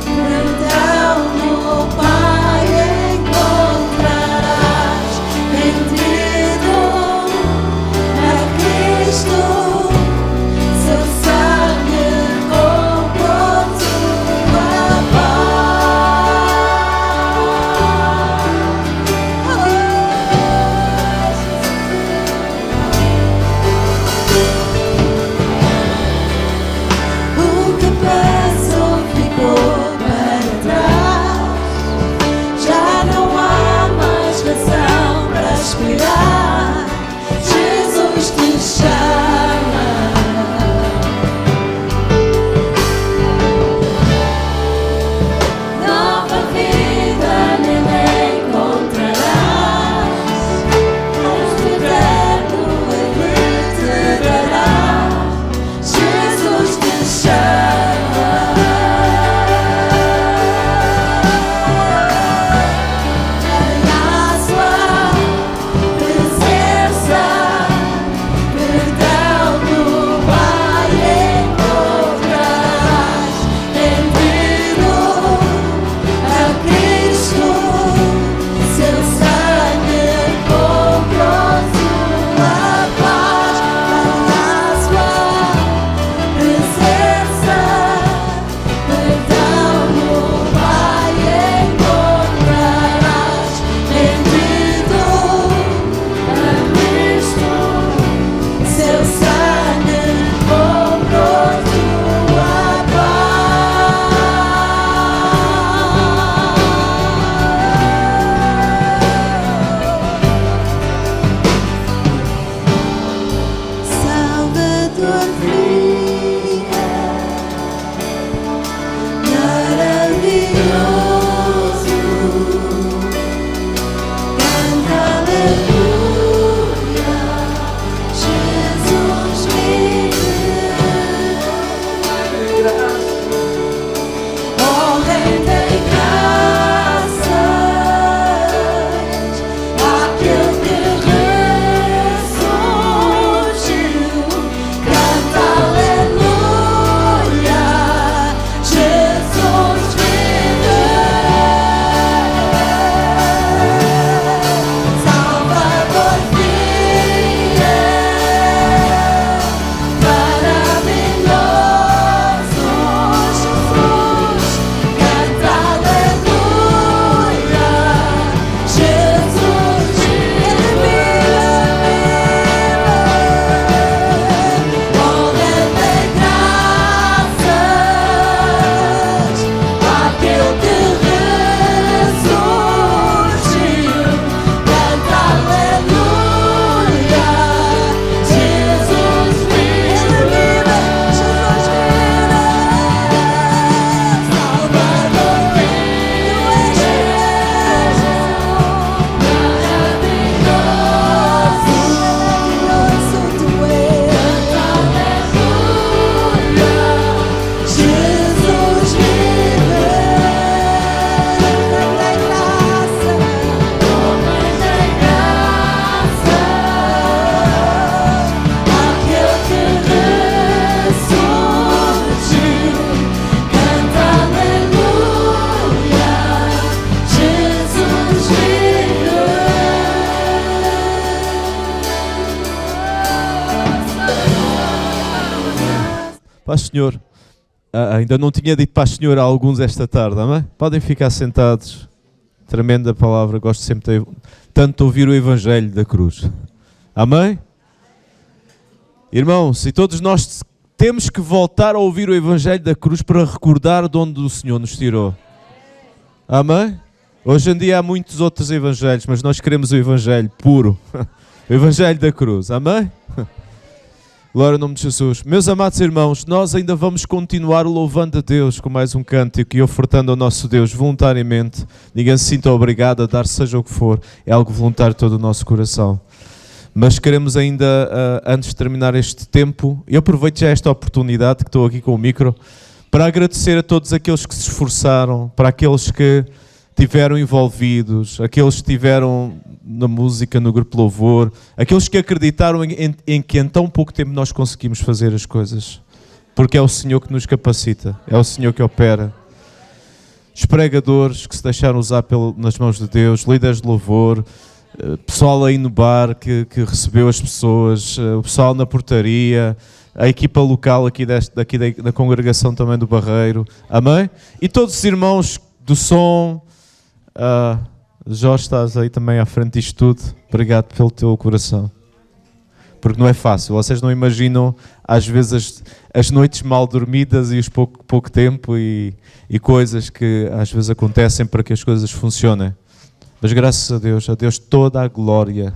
perdão no Pai encontrarás, rendido a Cristo. Paz, Senhor. Ainda não tinha dito paz, Senhor, a alguns esta tarde, amém? Podem ficar sentados. Tremenda palavra, gosto sempre tanto de ouvir o Evangelho da cruz. Amém? Irmãos, e todos nós temos que voltar a ouvir o Evangelho da cruz para recordar de onde o Senhor nos tirou. Amém? Hoje em dia há muitos outros evangelhos, mas nós queremos o Evangelho puro. O Evangelho da cruz. Amém? Glória ao nome de Jesus. Meus amados irmãos, nós ainda vamos continuar louvando a Deus com mais um cântico e ofertando ao nosso Deus voluntariamente. Ninguém se sinta obrigado a dar seja o que for. É algo voluntário todo o nosso coração. Mas queremos ainda, antes de terminar este tempo, e aproveito já esta oportunidade que estou aqui com o micro, para agradecer a todos aqueles que se esforçaram, para aqueles que estiveram envolvidos, aqueles que estiveram na música, no grupo Louvor, aqueles que acreditaram em que em tão pouco tempo nós conseguimos fazer as coisas. Porque é o Senhor que nos capacita, é o Senhor que opera. Os pregadores que se deixaram usar nas mãos de Deus, líderes de louvor, pessoal aí no bar que recebeu as pessoas, o pessoal na portaria, a equipa local aqui da congregação também do Barreiro, amém? E todos os irmãos do som, Jorge, estás aí também à frente disto tudo, obrigado pelo teu coração, porque não é fácil, vocês não imaginam às vezes as noites mal dormidas e os pouco tempo e coisas que às vezes acontecem para que as coisas funcionem. Mas graças a Deus toda a glória.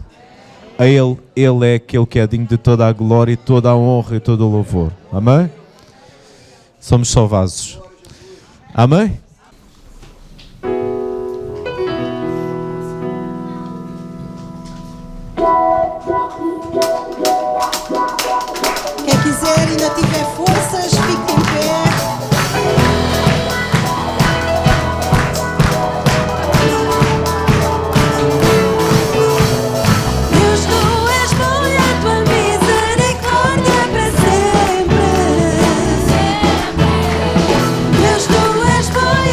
A Ele é aquele que é digno de toda a glória, toda a honra e todo o louvor. Amém? Somos só vasos. Amém? Quem quiser, ainda tiver forças, fique em pé. Deus, tu és bom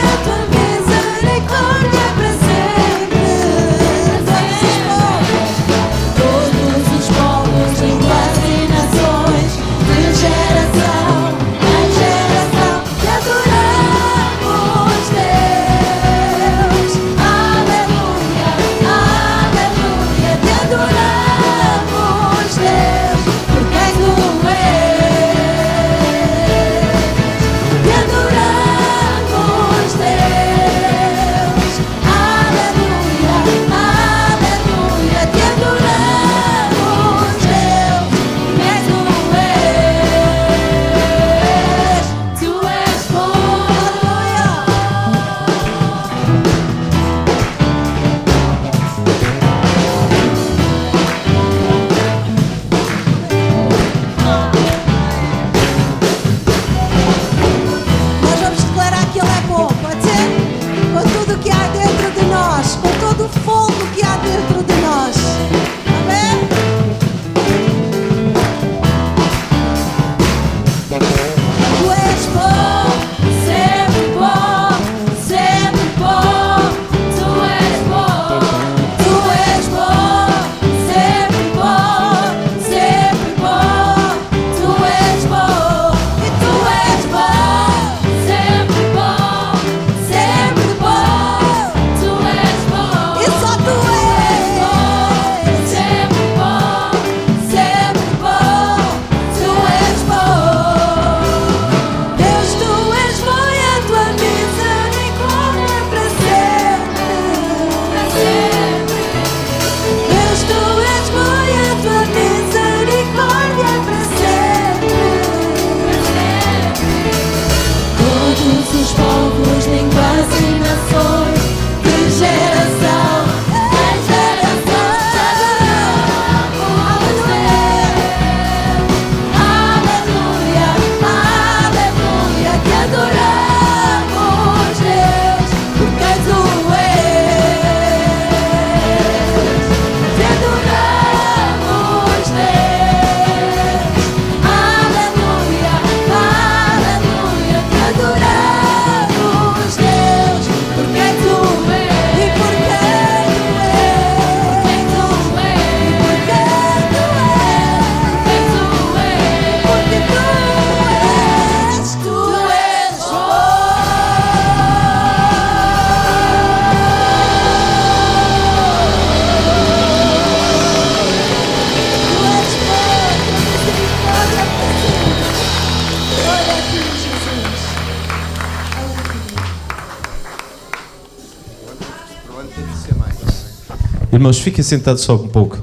Irmãos, fiquem sentados só um pouco.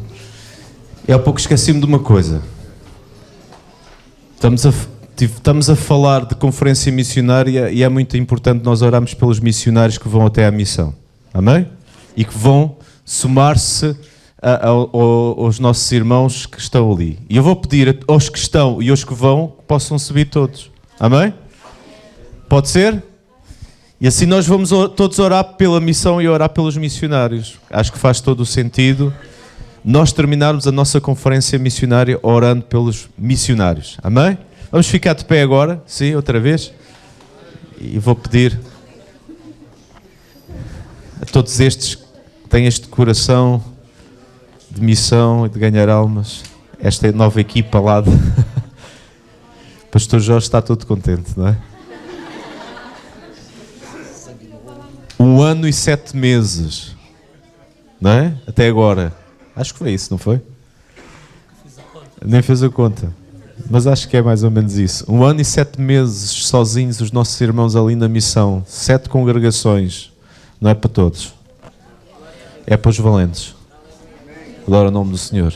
E há pouco esqueci-me de uma coisa. Estamos a falar de conferência missionária e é muito importante nós orarmos pelos missionários que vão até à missão. Amém? E que vão somar-se aos nossos irmãos que estão ali. E eu vou pedir aos que estão e aos que vão que possam subir todos. Amém? Pode ser? E assim nós vamos todos orar pela missão e orar pelos missionários. Acho que faz todo o sentido nós terminarmos a nossa conferência missionária orando pelos missionários. Amém? Vamos ficar de pé agora, sim, outra vez. E vou pedir a todos estes que têm este coração de missão e de ganhar almas, esta nova equipa lá de... O pastor Jorge está todo contente, não é? 1 ano e 7 meses, não é? Até agora. Acho que foi isso, não foi? Nem fez a conta. Mas acho que é mais ou menos isso. 1 ano e 7 meses sozinhos, os nossos irmãos ali na missão. 7 congregações. Não é para todos. É para os valentes. Glória ao nome do Senhor.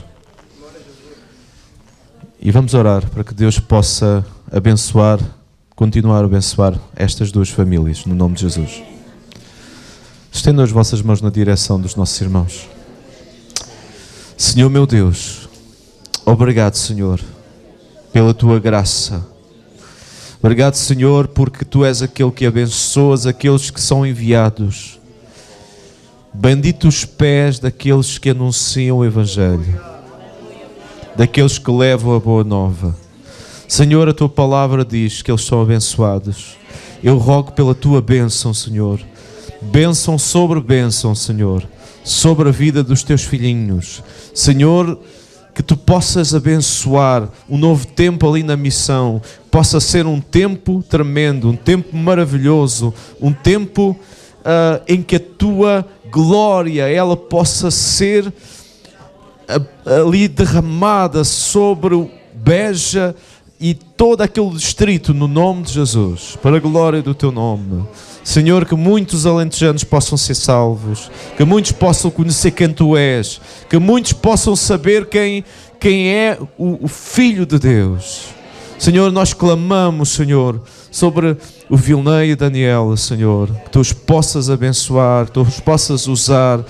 E vamos orar para que Deus possa abençoar, continuar a abençoar estas duas famílias, no nome de Jesus. Estendam as vossas mãos na direção dos nossos irmãos. Senhor meu Deus, obrigado, Senhor, pela tua graça. Obrigado, Senhor, porque tu és aquele que abençoas aqueles que são enviados. Bendito os pés daqueles que anunciam o Evangelho, daqueles que levam a boa nova. Senhor, a tua palavra diz que eles são abençoados. Eu rogo pela tua bênção, Senhor. Bênção sobre bênção, Senhor, sobre a vida dos teus filhinhos. Senhor, que tu possas abençoar um novo tempo ali na missão, possa ser um tempo tremendo, um tempo maravilhoso, um tempo em que a tua glória, ela possa ser ali derramada sobre o Beja e todo aquele distrito, no nome de Jesus, para a glória do teu nome. Senhor, que muitos alentejanos possam ser salvos, que muitos possam conhecer quem tu és, que muitos possam saber quem é o Filho de Deus. Senhor, nós clamamos, Senhor, sobre o Vilnei e a Daniela, Senhor, que tu os possas abençoar, que tu os possas usar,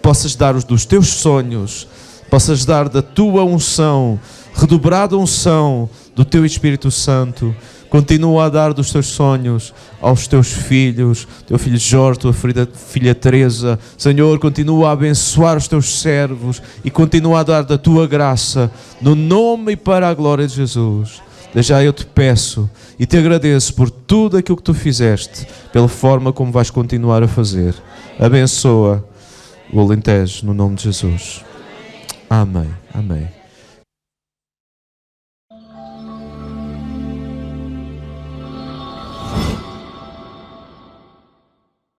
possas dar os dos teus sonhos, possas dar da tua unção, redobrada unção do teu Espírito Santo. Continua a dar dos teus sonhos aos teus filhos, teu filho Jorge, tua filha Teresa. Senhor, continua a abençoar os teus servos e continua a dar da tua graça, no nome e para a glória de Jesus. Já eu te peço e te agradeço por tudo aquilo que tu fizeste, pela forma como vais continuar a fazer. Abençoa o Alentejo, no nome de Jesus. Amém. Amém.